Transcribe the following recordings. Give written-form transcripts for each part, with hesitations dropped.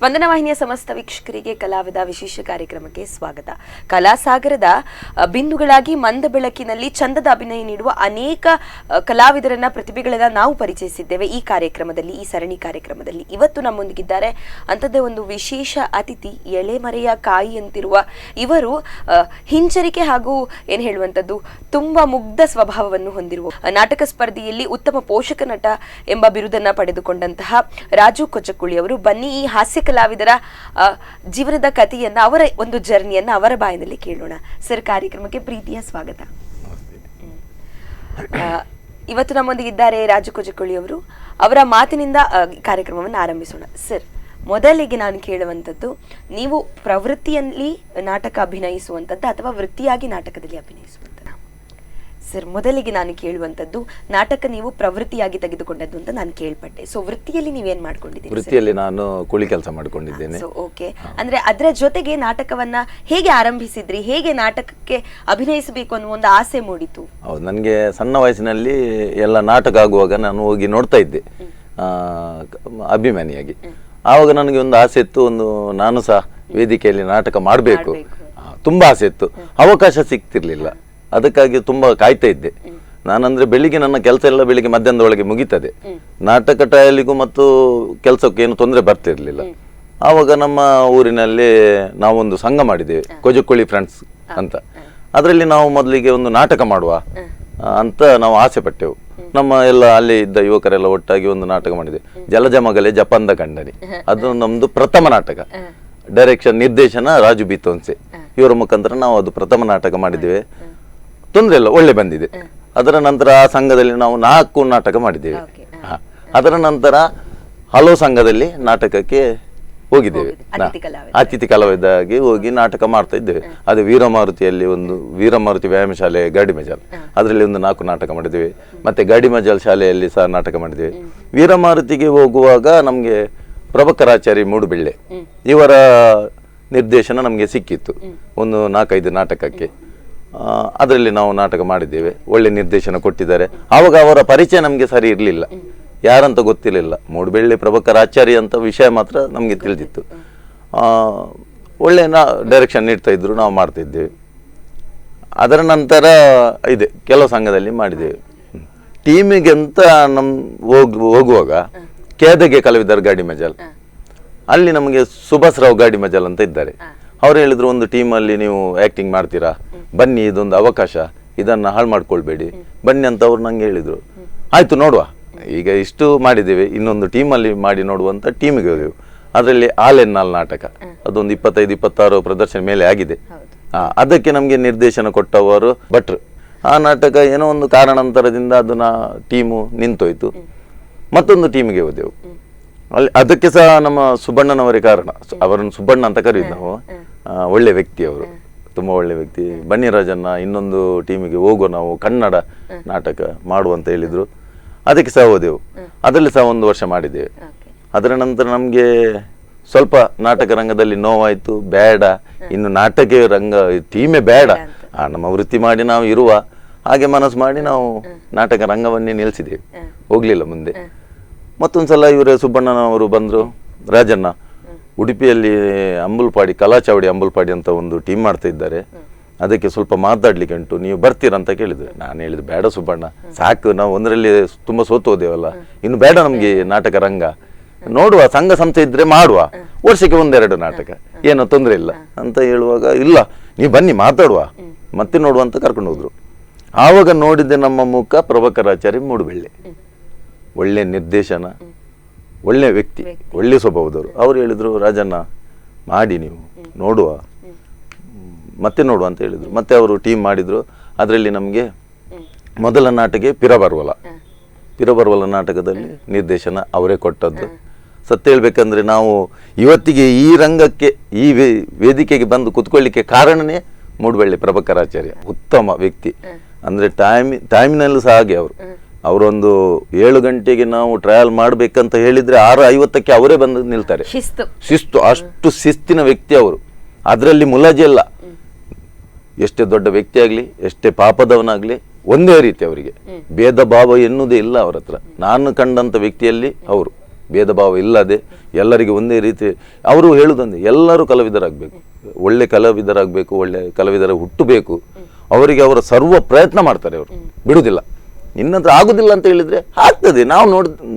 ಸ್ಪಂದನ ವಾಹಿನಿಯ ಸಮಸ್ತ ವೀಕ್ಷಕರಿಗೆ ಕಲಾವಿದ ವಿಶೇಷ ಕಾರ್ಯಕ್ರಮಕ್ಕೆ ಸ್ವಾಗತ. ಕಲಾಸಾಗರದ ಬಿಂದುಗಳಾಗಿ ಮಂದ ಬೆಳಕಿನಲ್ಲಿ ಚಂದದ ಅಭಿನಯ ನೀಡುವ ಅನೇಕ ಕಲಾವಿದರನ್ನ ಪ್ರತಿಭೆಗಳನ್ನ ನಾವು ಪರಿಚಯಿಸಿದ್ದೇವೆ ಈ ಕಾರ್ಯಕ್ರಮದಲ್ಲಿ, ಈ ಸರಣಿ ಕಾರ್ಯಕ್ರಮದಲ್ಲಿ. ಇವತ್ತು ನಮ್ಮೊಂದಿಗಿದ್ದಾರೆ ಅಂಥದ್ದೇ ಒಂದು ವಿಶೇಷ ಅತಿಥಿ, ಎಳೆಮರೆಯ ಕಾಯಿ ಅಂತಿರುವ ಇವರು ಹಿಂಜರಿಕೆ ಹಾಗೂ ಏನ್ ಹೇಳುವಂಥದ್ದು ತುಂಬಾ ಮುಗ್ಧ ಸ್ವಭಾವವನ್ನು ಹೊಂದಿರುವ ನಾಟಕ ಸ್ಪರ್ಧೆಯಲ್ಲಿ ಉತ್ತಮ ಪೋಷಕ ನಟ ಎಂಬ ಬಿರುದನ್ನ ಪಡೆದುಕೊಂಡಂತಹ ರಾಜು ಕೊಚಕುಳಿ ಅವರು. ಬನ್ನಿ ಈ ಹಾಸ್ಯ ಕಲಾವಿದರ ಜೀವನದ ಕಥೆಯನ್ನ, ಅವರ ಒಂದು ಜರ್ನಿಯನ್ನ ಅವರ ಬಾಯಿನಲ್ಲಿ ಕೇಳೋಣ. ಸರ್, ಕಾರ್ಯಕ್ರಮಕ್ಕೆ ಪ್ರೀತಿಯ ಸ್ವಾಗತ. ಇವತ್ತು ನಮ್ಮೊಂದಿಗಿದ್ದಾರೆ ರಾಜು ಕೊಚಕುಳಿ ಅವರು. ಅವರ ಮಾತಿನಿಂದ ಕಾರ್ಯಕ್ರಮವನ್ನು ಆರಂಭಿಸೋಣ. ಸರ್, ಮೊದಲಿಗೆ ನಾನು ಕೇಳುವಂಥದ್ದು, ನೀವು ಪ್ರವೃತ್ತಿಯಲ್ಲಿ ನಾಟಕ ಅಭಿನಯಿಸುವಂಥದ್ದು ಅಥವಾ ವೃತ್ತಿಯಾಗಿ ನಾಟಕದಲ್ಲಿ ಅಭಿನಯಿಸುವಂಥದ್ದು? ಸರ್, ಮೊದಲಿಗೆ ನಾನು ಕೇಳುವಂಥದ್ದು, ನಾಟಕ ನೀವು ಪ್ರವೃತ್ತಿಯಾಗಿ ತೆಗೆದುಕೊಂಡದ್ದು ಅಂತ ನಾನು ಕೇಳ್ಪಟ್ಟೆ. ಸೊ ವೃತ್ತಿಯಲ್ಲಿ ನೀವೇನ್ ಮಾಡ್ಕೊಂಡಿದ್ದೀರಿ? ವೃತ್ತಿಯಲ್ಲಿ ನಾನು ಕೂಲಿ ಕೆಲಸ ಮಾಡ್ಕೊಂಡಿದ್ದೇನೆ. ಓಕೆ, ಅಂದ್ರೆ ಅದರ ಜೊತೆಗೆ ನಾಟಕವನ್ನ ಹೇಗೆ ಆರಂಭಿಸಿದ್ರಿ? ಹೇಗೆ ನಾಟಕಕ್ಕೆ ಅಭಿನಯಿಸಬೇಕು ಅನ್ನೋ ಒಂದು ಆಸೆ ಮೂಡಿತು? ಹೌದು, ನನಗೆ ಸಣ್ಣ ವಯಸ್ಸಿನಲ್ಲಿ ಎಲ್ಲ ನಾಟಕ ಆಗುವಾಗ ನಾನು ಹೋಗಿ ನೋಡ್ತಾ ಇದ್ದೆ ಅಭಿಮಾನಿಯಾಗಿ. ಆವಾಗ ನನಗೆ ಒಂದು ಆಸೆ ಇತ್ತು, ನಾನು ಸಹ ವೇದಿಕೆಯಲ್ಲಿ ನಾಟಕ ಮಾಡಬೇಕು, ತುಂಬಾ ಆಸೆ ಇತ್ತು. ಅವಕಾಶ ಸಿಗ್ತಿರ್ಲಿಲ್ಲ, ಅದಕ್ಕಾಗಿ ತುಂಬಾ ಕಾಯ್ತಾ ಇದ್ದೆ. ನಾನಂದ್ರೆ ಬೆಳಿಗ್ಗೆ ನನ್ನ ಕೆಲಸ ಎಲ್ಲ ಬೆಳಿಗ್ಗೆ ಮಧ್ಯಾಹ್ನದ ಒಳಗೆ ಮುಗೀತದೆ. ನಾಟಕ ಟ್ರಯಲಿಗೂ ಮತ್ತು ಕೆಲಸಕ್ಕೆ ಏನು ತೊಂದರೆ ಬರ್ತಿರ್ಲಿಲ್ಲ. ಆವಾಗ ನಮ್ಮ ಊರಿನಲ್ಲಿ ನಾವೊಂದು ಸಂಘ ಮಾಡಿದ್ದೇವೆ, ಕೊಜಕುಳಿ ಫ್ರೆಂಡ್ಸ್ ಅಂತ. ಅದರಲ್ಲಿ ನಾವು ಮೊದಲಿಗೆ ಒಂದು ನಾಟಕ ಮಾಡುವ ಅಂತ ನಾವು ಆಸೆ ಪಟ್ಟೆವು. ನಮ್ಮ ಎಲ್ಲ ಅಲ್ಲಿ ಇದ್ದ ಯುವಕರೆಲ್ಲ ಒಟ್ಟಾಗಿ ಒಂದು ನಾಟಕ ಮಾಡಿದ್ದೇವೆ, ಜಲಜ ಮಗಲೆ ಜಪಂದ ಕಂಡನಿ. ಅದು ನಮ್ದು ಪ್ರಥಮ ನಾಟಕ. ಡೈರೆಕ್ಷನ್, ನಿರ್ದೇಶನ ರಾಜು ಬಿತೋನ್ಸೆ ಇವರ ಮುಖಾಂತರ ನಾವು ಅದು ಪ್ರಥಮ ನಾಟಕ ಮಾಡಿದ್ದೇವೆ. ತೊಂದರೆ ಇಲ್ಲ, ಒಳ್ಳೆ ಬಂದಿದೆ. ಅದರ ನಂತರ ಆ ಸಂಘದಲ್ಲಿ ನಾವು 4 ನಾಟಕ ಮಾಡಿದ್ದೇವೆ. ಅದರ ನಂತರ ಹಲವು ಸಂಘದಲ್ಲಿ ನಾಟಕಕ್ಕೆ ಹೋಗಿದ್ದೇವೆ, ಅತಿಥಿ ಕಲಾವಿದರಾಗಿ ಹೋಗಿ ನಾಟಕ ಮಾಡ್ತಾ ಇದ್ದೇವೆ. ಅದು ವೀರಮಾರುತಿಯಲ್ಲಿ ಒಂದು ವೀರಮಾರುತಿ ವ್ಯಾಯಾಮ ಶಾಲೆ ಗಾಡಿ ಮಜಾಲ್, ಅದರಲ್ಲಿ ಒಂದು 4 ನಾಟಕ ಮಾಡಿದ್ದೇವೆ. ಮತ್ತೆ ಗಾಡಿ ಮಜಾಲ್ ಶಾಲೆಯಲ್ಲಿ ಸಹ ನಾಟಕ ಮಾಡಿದ್ದೇವೆ. ವೀರಮಾರುತಿಗೆ ಹೋಗುವಾಗ ನಮ್ಗೆ ಪ್ರಭಕರಾಚಾರಿ ಮೂಡುಬೆಳ್ಳೆ ಇವರ ನಿರ್ದೇಶನ ನಮ್ಗೆ ಸಿಕ್ಕಿತ್ತು ಒಂದು 4-5 ನಾಟಕಕ್ಕೆ. ಅದರಲ್ಲಿ ನಾವು ನಾಟಕ ಮಾಡಿದ್ದೇವೆ. ಒಳ್ಳೆ ನಿರ್ದೇಶನ ಕೊಟ್ಟಿದ್ದಾರೆ. ಆವಾಗ ಅವರ ಪರಿಚಯ ನಮ್ಗೆ ಸರಿ ಇರ್ಲಿಲ್ಲ, ಯಾರಂತ ಗೊತ್ತಿರಲಿಲ್ಲ. ಮೂಡುಬೆಳ್ಳೆ ಪ್ರಭಕರ್ ಆಚಾರ್ಯ ಅಂತ ವಿಷಯ ಮಾತ್ರ ನಮ್ಗೆ ತಿಳಿದಿತ್ತು. ಒಳ್ಳೆ ಡೈರೆಕ್ಷನ್ ನೀಡ್ತಾ ಇದ್ರು, ನಾವು ಮಾಡ್ತಾ ಇದ್ದೇವೆ. ಅದರ ನಂತರ ಇದೆ ಕೆಲವು ಸಂಘದಲ್ಲಿ ಮಾಡಿದ್ದೇವೆ. ಟೀಮಿಗೆ ಅಂತ ಹೋಗುವಾಗ ಕೇದಗೆ ಕಲಾವಿದರ ಗಾಡಿ ಮಜಾಲ್, ಅಲ್ಲಿ ನಮಗೆ ಸುಭಾಸ್ ರಾವ್ ಗಾಡಿ ಮಜಾಲ್ ಅಂತ ಇದ್ದಾರೆ. ಅವ್ರು ಹೇಳಿದ್ರು, ಒಂದು ಟೀಮಲ್ಲಿ ನೀವು ಆಕ್ಟಿಂಗ್ ಮಾಡ್ತೀರಾ, ಬನ್ನಿ, ಇದೊಂದು ಅವಕಾಶ, ಇದನ್ನ ಹಾಳು ಮಾಡ್ಕೊಳ್ಬೇಡಿ, ಬನ್ನಿ ಅಂತ ಅವ್ರು ನಂಗೆ ಹೇಳಿದ್ರು. ಆಯ್ತು, ನೋಡುವ, ಈಗ ಇಷ್ಟು ಮಾಡಿದ್ದೇವೆ, ಇನ್ನೊಂದು ಟೀಮಲ್ಲಿ ಮಾಡಿ ನೋಡುವಂತ ಟೀಮಿಗೆ ಹೋದೆವು. ಅದರಲ್ಲಿ ಆಲೆನ್ನಾಲ್ ನಾಟಕ, ಅದೊಂದು 25-26 ಪ್ರದರ್ಶನ ಮೇಲೆ ಆಗಿದೆ. ಅದಕ್ಕೆ ನಮ್ಗೆ ನಿರ್ದೇಶನ ಕೊಟ್ಟವರು ಭಟ್ರು. ಆ ನಾಟಕ ಏನೋ ಒಂದು ಕಾರಣಾಂತರದಿಂದ ಅದನ್ನ ಟೀಮು ನಿಂತೋಯ್ತು. ಮತ್ತೊಂದು ಟೀಮಿಗೆ ಹೋದೆವು. ಅಲ್ಲಿ ಅದಕ್ಕೆ ಸಹ ನಮ್ಮ ಸುಬ್ಬಣ್ಣನವರೇ ಕಾರಣ. ಅವರನ್ನು ಸುಬ್ಬಣ್ಣ ಅಂತ ಕರೆಯುದು ನಾವು. ಒಳ್ಳೆ ವ್ಯಕ್ತಿ ಅವರು, ತುಂಬಾ ಒಳ್ಳೆ ವ್ಯಕ್ತಿ. ಬನ್ನಿ ರಾಜಣ್ಣ, ಇನ್ನೊಂದು ಟೀಮಿಗೆ ಹೋಗುವ, ನಾವು ಕನ್ನಡ ನಾಟಕ ಮಾಡುವಂತ ಹೇಳಿದ್ರು. ಅದಕ್ಕೆ ಸಹ ಹೋದೆವು. ಅದರಲ್ಲಿ ಸಹ 1 ವರ್ಷ ಮಾಡಿದ್ದೇವೆ. ಅದರ ನಂತರ ನಮ್ಗೆ ಸ್ವಲ್ಪ ನಾಟಕ ರಂಗದಲ್ಲಿ ನೋವಾಯ್ತು, ಬೇಡ, ಇನ್ನು ನಾಟಕ ರಂಗ ಟೀಮೇ ಬೇಡ, ನಮ್ಮ ವೃತ್ತಿ ಮಾಡಿ ನಾವು ಇರುವ ಹಾಗೆ ಮನಸ್ಸು ಮಾಡಿ ನಾವು ನಾಟಕ ರಂಗವನ್ನೇ ನಿಲ್ಲಿಸಿದ್ದೇವೆ, ಹೋಗ್ಲಿಲ್ಲ ಮುಂದೆ. ಮತ್ತೊಂದ್ಸಲ ಇವರೇ ಸುಬ್ಬಣ್ಣನವರು ಬಂದ್ರು, ರಾಜಣ್ಣ ಉಡುಪಿಯಲ್ಲಿ ಅಂಬುಲ್ಪಾಡಿ, ಕಲಾಚಾವಡಿ ಅಂಬುಲ್ಪಾಡಿ ಅಂತ ಒಂದು ಟೀಮ್ ಮಾಡ್ತಾ ಇದ್ದಾರೆ, ಅದಕ್ಕೆ ಸ್ವಲ್ಪ ಮಾತಾಡ್ಲಿಕ್ಕೆ ಉಂಟು, ನೀವು ಬರ್ತೀರಾ ಅಂತ ಕೇಳಿದ್ರು. ನಾನು ಹೇಳಿದ್ರು, ಬೇಡ ಸುಬ್ಬಣ್ಣ, ಸಾಕು, ನಾವು ಒಂದರಲ್ಲಿ ತುಂಬಾ ಸೋತು ಹೋದೇವಲ್ಲ, ಇನ್ನು ಬೇಡ ನಮ್ಗೆ ನಾಟಕ ರಂಗ, ನೋಡುವ, ಸಂಘ ಸಂಸ್ಥೆ ಇದ್ರೆ ಮಾಡುವ, ವರ್ಷಕ್ಕೆ 1-2 ನಾಟಕ, ಏನೋ ತೊಂದರೆ ಇಲ್ಲ ಅಂತ ಹೇಳುವಾಗ, ಇಲ್ಲ ನೀವು ಬನ್ನಿ ಮಾತಾಡುವ, ಮತ್ತೆ ನೋಡುವ ಅಂತ ಕರ್ಕೊಂಡು ಹೋದ್ರು. ಆವಾಗ ನೋಡಿದ್ದೆ ನಮ್ಮ ಮುಖ ಪ್ರಭಕರಾಚಾರ್ಯ ಮೂಡುಬೆಳ್ಳೆ. ಒಳ್ಳೆ ನಿರ್ದೇಶನ, ಒಳ್ಳೆ ವ್ಯಕ್ತಿ, ಒಳ್ಳೆ ಸ್ವಭಾವದವರು. ಅವ್ರು ಹೇಳಿದ್ರು, ರಾಜಣ್ಣ ಮಾಡಿ, ನೀವು ನೋಡುವ, ಮತ್ತೆ ನೋಡುವ ಅಂತ ಹೇಳಿದ್ರು. ಮತ್ತೆ ಅವರು ಟೀಮ್ ಮಾಡಿದ್ರು. ಅದರಲ್ಲಿ ನಮಗೆ ಮೊದಲ ನಾಟಕ ಪಿರಬರ್ವಲ ನಾಟಕದಲ್ಲಿ ನಿರ್ದೇಶನ ಅವರೇ ಕೊಟ್ಟದ್ದು. ಸತ್ಯ ಹೇಳ್ಬೇಕಂದ್ರೆ ನಾವು ಇವತ್ತಿಗೆ ಈ ರಂಗಕ್ಕೆ, ಈ ವೇದಿಕೆಗೆ ಬಂದು ಕುತ್ಕೊಳ್ಳಿಕ್ಕೆ ಕಾರಣನೇ ಮೂಡುಬೆಳ್ಳೆ ಪ್ರಭಕರಾಚಾರ್ಯ. ಉತ್ತಮ ವ್ಯಕ್ತಿ, ಅಂದ್ರೆ ಟೈಮಿನಲ್ಲೂ ಸಹ ಹಾಗೆ ಅವರೊಂದು 7 ಗಂಟೆಗೆ ನಾವು ಟ್ರಯಲ್ ಮಾಡ್ಬೇಕಂತ ಹೇಳಿದ್ರೆ 6:50ಕ್ಕೆ ಅವರೇ ಬಂದು ನಿಲ್ತಾರೆ. ಶಿಸ್ತು, ಅಷ್ಟು ಶಿಸ್ತಿನ ವ್ಯಕ್ತಿ ಅವರು. ಅದರಲ್ಲಿ ಮುಲಾಜಿ ಇಲ್ಲ. ಎಷ್ಟೇ ದೊಡ್ಡ ವ್ಯಕ್ತಿ ಆಗ್ಲಿ, ಎಷ್ಟೇ ಪಾಪದವನಾಗ್ಲಿ, ಒಂದೇ ರೀತಿ ಅವರಿಗೆ ಭೇದ ಭಾವ ಎನ್ನುವುದೇ ಇಲ್ಲ ಅವರ ಹತ್ರ. ನಾನು ಕಂಡಂತ ವ್ಯಕ್ತಿಯಲ್ಲಿ ಅವರು ಭೇದ ಭಾವ ಇಲ್ಲದೆ ಎಲ್ಲರಿಗೆ ಒಂದೇ ರೀತಿ. ಅವರು ಹೇಳುದಂದ್ರೆ ಎಲ್ಲರೂ ಕಲಾವಿದರಾಗಬೇಕು, ಒಳ್ಳೆ ಕಲಾವಿದರಾಗಬೇಕು, ಒಳ್ಳೆ ಕಲಾವಿದರ ಹುಟ್ಟಬೇಕು. ಅವರಿಗೆ ಅವರ ಸರ್ವ ಪ್ರಯತ್ನ ಮಾಡ್ತಾರೆ, ಅವರು ಬಿಡುವುದಿಲ್ಲ. ನಿನ್ನ ಹತ್ರ ಆಗುದಿಲ್ಲ ಅಂತ ಹೇಳಿದ್ರೆ ಆಗ್ತದೆ, ನಾವು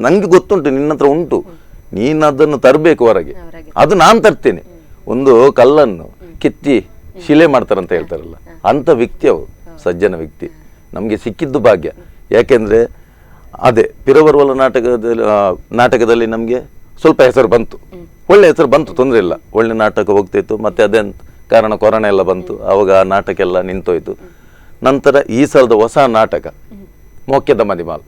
ನಂಗೆ ಗೊತ್ತುಂಟು, ನಿನ್ನ ಹತ್ರ ಉಂಟು, ನೀನು ಅದನ್ನು ತರಬೇಕು ಹೊರಗೆ, ಅದು ನಾನು ತರ್ತೇನೆ. ಒಂದು ಕಲ್ಲನ್ನು ಕಿತ್ತಿ ಶಿಲೆ ಮಾಡ್ತಾರಂತ ಹೇಳ್ತಾರಲ್ಲ, ಅಂಥ ವ್ಯಕ್ತಿ ಅವರು, ಸಜ್ಜನ ವ್ಯಕ್ತಿ. ನಮಗೆ ಸಿಕ್ಕಿದ್ದು ಭಾಗ್ಯ. ಯಾಕೆಂದರೆ ಅದೇ ಪಿರವರ್ವಲ ನಾಟಕದಲ್ಲಿ ನಮಗೆ ಸ್ವಲ್ಪ ಹೆಸರು ಬಂತು, ಒಳ್ಳೆ ಹೆಸರು ಬಂತು, ತೊಂದರೆ ಇಲ್ಲ, ಒಳ್ಳೆ ನಾಟಕ ಹೋಗ್ತಿತ್ತು. ಮತ್ತು ಅದೇ ಕಾರಣ ಕೊರೋನಾ ಎಲ್ಲ ಬಂತು, ಆವಾಗ ಆ ನಾಟಕ ಎಲ್ಲ ನಿಂತೋಯ್ತು. ನಂತರ ಈ ಸಲದ ಹೊಸ ನಾಟಕ ಮೋಕ್ಯದ ಮದಿಮಾಲ್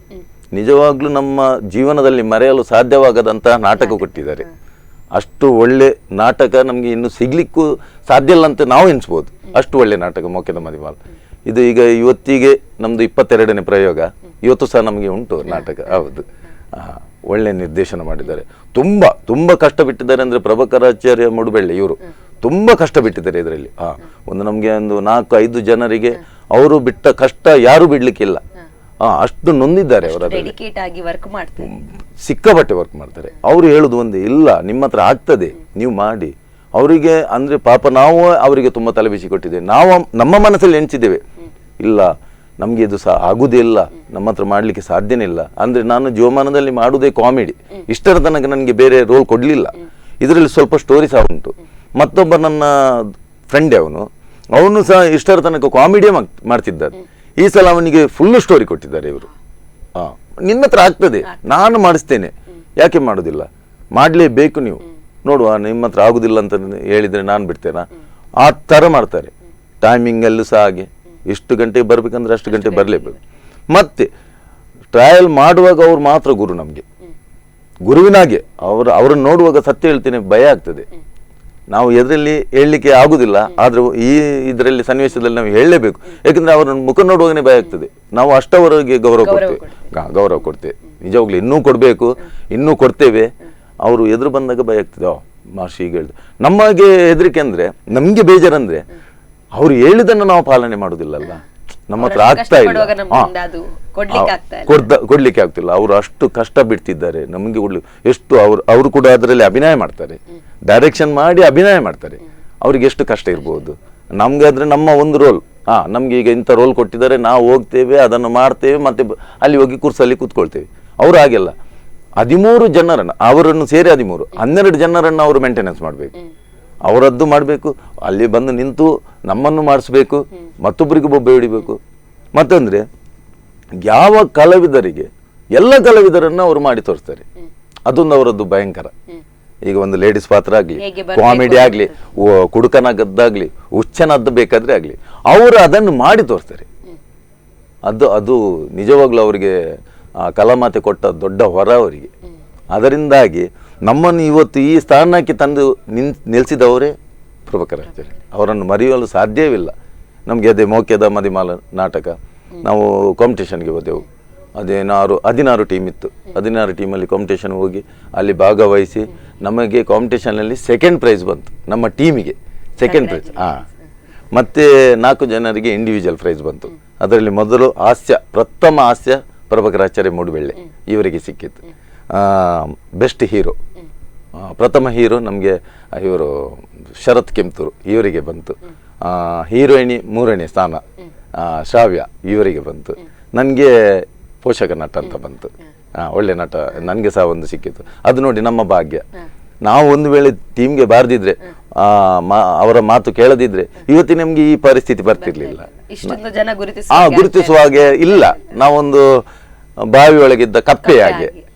ನಿಜವಾಗ್ಲೂ ನಮ್ಮ ಜೀವನದಲ್ಲಿ ಮರೆಯಲು ಸಾಧ್ಯವಾಗದಂತಹ ನಾಟಕ ಕೊಟ್ಟಿದ್ದಾರೆ. ಅಷ್ಟು ಒಳ್ಳೆ ನಾಟಕ ನಮಗೆ ಇನ್ನು ಸಿಗ್ಲಿಕ್ಕೂ ಸಾಧ್ಯ ಇಲ್ಲ ಅಂತ ನಾವು ಎನಿಸ್ಬೋದು, ಅಷ್ಟು ಒಳ್ಳೆ ನಾಟಕ ಮೋಕ್ಯದ ಮದಿಮಾಲ್. ಇದು ಈಗ ಇವತ್ತಿಗೆ ನಮ್ಮದು 22ನೇ ಪ್ರಯೋಗ, ಇವತ್ತು ಸಹ ನಮಗೆ ಉಂಟು ನಾಟಕ. ಹೌದು, ಒಳ್ಳೆ ನಿರ್ದೇಶನ ಮಾಡಿದ್ದಾರೆ. ತುಂಬ ತುಂಬ ಕಷ್ಟ ಬಿಟ್ಟಿದ್ದಾರೆ. ಅಂದರೆ ಪ್ರಭಾಕರಾಚಾರ್ಯ ಮೂಡುಬೆಳ್ಳೆ ಇವರು ತುಂಬ ಕಷ್ಟ ಬಿಟ್ಟಿದ್ದಾರೆ ಇದರಲ್ಲಿ. ಒಂದು ನಮಗೆ ಒಂದು 4-5 ಜನರಿಗೆ ಅವರು ಬಿಟ್ಟ ಕಷ್ಟ ಯಾರು ಬಿಡ್ಲಿಕ್ಕಿಲ್ಲ. ಅಷ್ಟು ನೊಂದಿದ್ದಾರೆ ಅವರು, ಸಿಕ್ಕಾಪಟ್ಟೆ ವರ್ಕ್ ಮಾಡ್ತಾರೆ. ಅವರು ಹೇಳುದು ಒಂದೇ, ಇಲ್ಲ ನಿಮ್ಮ ಹತ್ರ ಆಗ್ತದೆ, ನೀವು ಮಾಡಿ. ಅವರಿಗೆ ಅಂದ್ರೆ ಪಾಪ ನಾವು ಅವರಿಗೆ ತುಂಬ ತಲೆಬಿಸಿ ಕೊಟ್ಟಿದ್ದೇವೆ. ನಾವು ನಮ್ಮ ಮನಸ್ಸಲ್ಲಿ ಎಣಿಸಿದ್ದೇವೆ, ಇಲ್ಲ ನಮ್ಗೆ ಇದು ಸಹ ಆಗುದಿಲ್ಲ, ನಮ್ಮ ಹತ್ರ ಮಾಡ್ಲಿಕ್ಕೆ ಸಾಧ್ಯನೇ ಇಲ್ಲ. ಅಂದ್ರೆ ನಾನು ಜೀವಮಾನದಲ್ಲಿ ಮಾಡುವುದೇ ಕಾಮಿಡಿ, ಇಷ್ಟರ ತನಕ ನನಗೆ ಬೇರೆ ರೋಲ್ ಕೊಡ್ಲಿಲ್ಲ. ಇದರಲ್ಲಿ ಸ್ವಲ್ಪ ಸ್ಟೋರಿ ಸಹ ಉಂಟು. ಮತ್ತೊಬ್ಬ ನನ್ನ ಫ್ರೆಂಡ್ ಅವನು ಸಹ ಇಷ್ಟರ ತನಕ ಕಾಮಿಡಿಯೇ ಮಾಡ್ತಿದ್ದಾರೆ. ಈ ಸಲ ಅವನಿಗೆ ಫುಲ್ ಸ್ಟೋರಿ ಕೊಟ್ಟಿದ್ದಾರೆ ಇವರು. ನಿನ್ನ ಹತ್ರ ಆಗ್ತದೆ, ನಾನು ಮಾಡಿಸ್ತೇನೆ, ಯಾಕೆ ಮಾಡೋದಿಲ್ಲ, ಮಾಡಲೇಬೇಕು, ನೀವು ನೋಡುವ, ನಿಮ್ಮ ಹತ್ರ ಆಗುದಿಲ್ಲ ಅಂತ ಹೇಳಿದ್ರೆ ನಾನು ಬಿಡ್ತೇನಾ? ಆ ಥರ ಮಾಡ್ತಾರೆ. ಟೈಮಿಂಗಲ್ಲೂ ಸಹ ಹಾಗೆ, ಎಷ್ಟು ಗಂಟೆಗೆ ಬರ್ಬೇಕಂದ್ರೆ ಅಷ್ಟು ಗಂಟೆ ಬರಲೇಬೇಕು. ಮತ್ತೆ ಟ್ರಯಲ್ ಮಾಡುವಾಗ ಅವ್ರು ಮಾತ್ರ ಗುರು ನಮಗೆ, ಗುರುವಿನಾಗೆ. ಅವರನ್ನು ನೋಡುವಾಗ ಸತ್ಯ ಹೇಳ್ತೇನೆ, ಭಯ ಆಗ್ತದೆ. ನಾವು ಎದರಲ್ಲಿ ಹೇಳಲಿಕ್ಕೆ ಆಗುದಿಲ್ಲ, ಆದ್ರೆ ಈ ಇದರಲ್ಲಿ ಸನ್ನಿವೇಶದಲ್ಲಿ ನಾವು ಹೇಳಲೇಬೇಕು. ಯಾಕಂದ್ರೆ ಅವರನ್ನು ಮುಖ ನೋಡುವಾಗನೇ ಭಯ ಆಗ್ತದೆ. ನಾವು ಅಷ್ಟವರೆಗೆ ಗೌರವ ಕೊಡ್ತೇವೆ ನಿಜವಾಗ್ಲೂ, ಇನ್ನೂ ಕೊಡಬೇಕು, ಇನ್ನೂ ಕೊಡ್ತೇವೆ. ಅವರು ಎದುರು ಬಂದಾಗ ಭಯ ಆಗ್ತದೆ, ಮಾರ್ಷಿ ಈಗ ಹೇಳಿದ್ರು. ನಮಗೆ ಹೆದರಿಕೆ ಅಂದ್ರೆ, ನಮ್ಗೆ ಬೇಜಾರಂದ್ರೆ ಅವ್ರು ಹೇಳಿದನ್ನು ನಾವು ಪಾಲನೆ ಮಾಡುದಿಲ್ಲಲ್ಲ, ನಮ್ಮ ಹತ್ರ ಆಗ್ತಾ ಇಲ್ಲ, ಕೊಡ್ಲಿಕ್ಕೆ ಆಗ್ತಿಲ್ಲ. ಅವರು ಅಷ್ಟು ಕಷ್ಟ ಬಿಡ್ತಿದ್ದಾರೆ ನಮಗೆ ಎಷ್ಟು. ಅವರು ಕೂಡ ಅದರಲ್ಲಿ ಅಭಿನಯ ಮಾಡ್ತಾರೆ, ಡೈರೆಕ್ಷನ್ ಮಾಡಿ ಅಭಿನಯ ಮಾಡ್ತಾರೆ. ಅವ್ರಿಗೆ ಎಷ್ಟು ಕಷ್ಟ ಇರ್ಬೋದು. ನಮ್ಗೆ ಆದ್ರೆ ನಮ್ಮ ಒಂದು ರೋಲ್, ನಮ್ಗೆ ಈಗ ಇಂಥ ರೋಲ್ ಕೊಟ್ಟಿದ್ದಾರೆ, ನಾವು ಹೋಗ್ತೇವೆ, ಅದನ್ನು ಮಾಡ್ತೇವೆ, ಮತ್ತೆ ಅಲ್ಲಿ ಹೋಗಿ ಕುರ್ಸಲ್ಲಿ ಕೂತ್ಕೊಳ್ತೇವೆ. ಅವರು ಹಾಗೆಲ್ಲ 13 ಜನರನ್ನು, ಅವರನ್ನು ಸೇರಿ 12 ಜನರನ್ನು ಅವರು ಮೇಂಟೆನೆನ್ಸ್ ಮಾಡಬೇಕು, ಅವರದ್ದು ಮಾಡಬೇಕು, ಅಲ್ಲಿ ಬಂದು ನಿಂತು ನಮ್ಮನ್ನು ಮಾಡಿಸ್ಬೇಕು, ಮತ್ತೊಬ್ಬರಿಗೆ ಬೊಬ್ಬೆ ಹಿಡಿಬೇಕು. ಮತ್ತಂದ್ರೆ ಯಾವ ಕಲಾವಿದರಿಗೆ ಎಲ್ಲ ಕಲಾವಿದರನ್ನು ಅವರು ಮಾಡಿ ತೋರಿಸ್ತಾರೆ, ಅದೊಂದು ಅವರದ್ದು ಭಯಂಕರ. ಈಗ ಒಂದು ಲೇಡೀಸ್ ಪಾತ್ರ ಆಗ್ಲಿ, ಕಾಮಿಡಿ ಆಗ್ಲಿ, ಕುಡುಕನಾಗದ್ದಾಗ್ಲಿ, ಹುಚ್ಚನದ್ದು ಬೇಕಾದ್ರೆ ಆಗ್ಲಿ, ಅವರು ಅದನ್ನು ಮಾಡಿ ತೋರಿಸ್ತಾರೆ. ಅದು ನಿಜವಾಗ್ಲೂ ಅವರಿಗೆ ಕಲಾಮಾತೆ ಕೊಟ್ಟ ದೊಡ್ಡ ಹೊರ ಅವರಿಗೆ. ಅದರಿಂದಾಗಿ ನಮ್ಮನ್ನು ಇವತ್ತು ಈ ಸ್ಥಾನಕ್ಕೆ ತಂದು ನಿಲ್ಲಿಸಿದವರೇ ಪ್ರಭಾಕರಾಚಾರ್ಯ. ಅವರನ್ನು ಮರೆಯಲು ಸಾಧ್ಯವಿಲ್ಲ. ನಮಗೆ ಅದೇ ಮೋಕ್ಯದ ಮದಿಮಾಲ ನಾಟಕ ನಾವು ಕಾಂಪಿಟೇಷನ್ಗೆ ಹೋದೆವು. ಅದೇನಾರು 16 ಟೀಮ್ ಇತ್ತು. 16 ಟೀಮಲ್ಲಿ ಕಾಂಪಿಟೇಷನ್ ಹೋಗಿ ಅಲ್ಲಿ ಭಾಗವಹಿಸಿ ನಮಗೆ ಕಾಂಪಿಟೇಷನಲ್ಲಿ 2nd ಪ್ರೈಸ್ ಬಂತು, ನಮ್ಮ ಟೀಮಿಗೆ 2nd ಪ್ರೈಸ್. ಮತ್ತೆ 4 ಜನರಿಗೆ ಇಂಡಿವಿಜುವಲ್ ಪ್ರೈಸ್ ಬಂತು. ಅದರಲ್ಲಿ ಮೊದಲು ಪ್ರಥಮ ಹಾಸ್ಯ ಪ್ರಭಾಕರಾಚಾರ್ಯ ಮೂಡುಬೆಳ್ಳೆ ಇವರಿಗೆ ಸಿಕ್ಕಿತ್ತು. ಬೆಸ್ಟ್ ಹೀರೋ, ಪ್ರಥಮ ಹೀರೋ ನಮಗೆ ಇವರು ಶರತ್ ಕೆಂಪೂರು ಇವರಿಗೆ ಬಂತು. ಹೀರೋಯಿನಿ 3ನೇ ಸ್ಥಾನ ಶ್ರಾವ್ಯ ಇವರಿಗೆ ಬಂತು. ನನಗೆ ಪೋಷಕ ನಟ ಅಂತ ಬಂತು. ಒಳ್ಳೆ ನಟ ನನಗೆ ಸಹ ಒಂದು ಸಿಕ್ಕಿತ್ತು. ಅದು ನೋಡಿ ನಮ್ಮ ಭಾಗ್ಯ. ನಾವು ಒಂದು ವೇಳೆ ಟೀಮ್ಗೆ ಬಾರದಿದ್ರೆ, ಅವರ ಮಾತು ಕೇಳದಿದ್ರೆ ಇವತ್ತು ನಮ್ಗೆ ಈ ಪರಿಸ್ಥಿತಿ ಬರ್ತಿರ್ಲಿಲ್ಲ. ಗುರುತಿಸುವ ಹಾಗೆ ಇಲ್ಲ, ನಾವೊಂದು ಬಾವಿ ಒಳಗಿದ್ದ ಕಪ್ಪೆ ಹಾಗೆ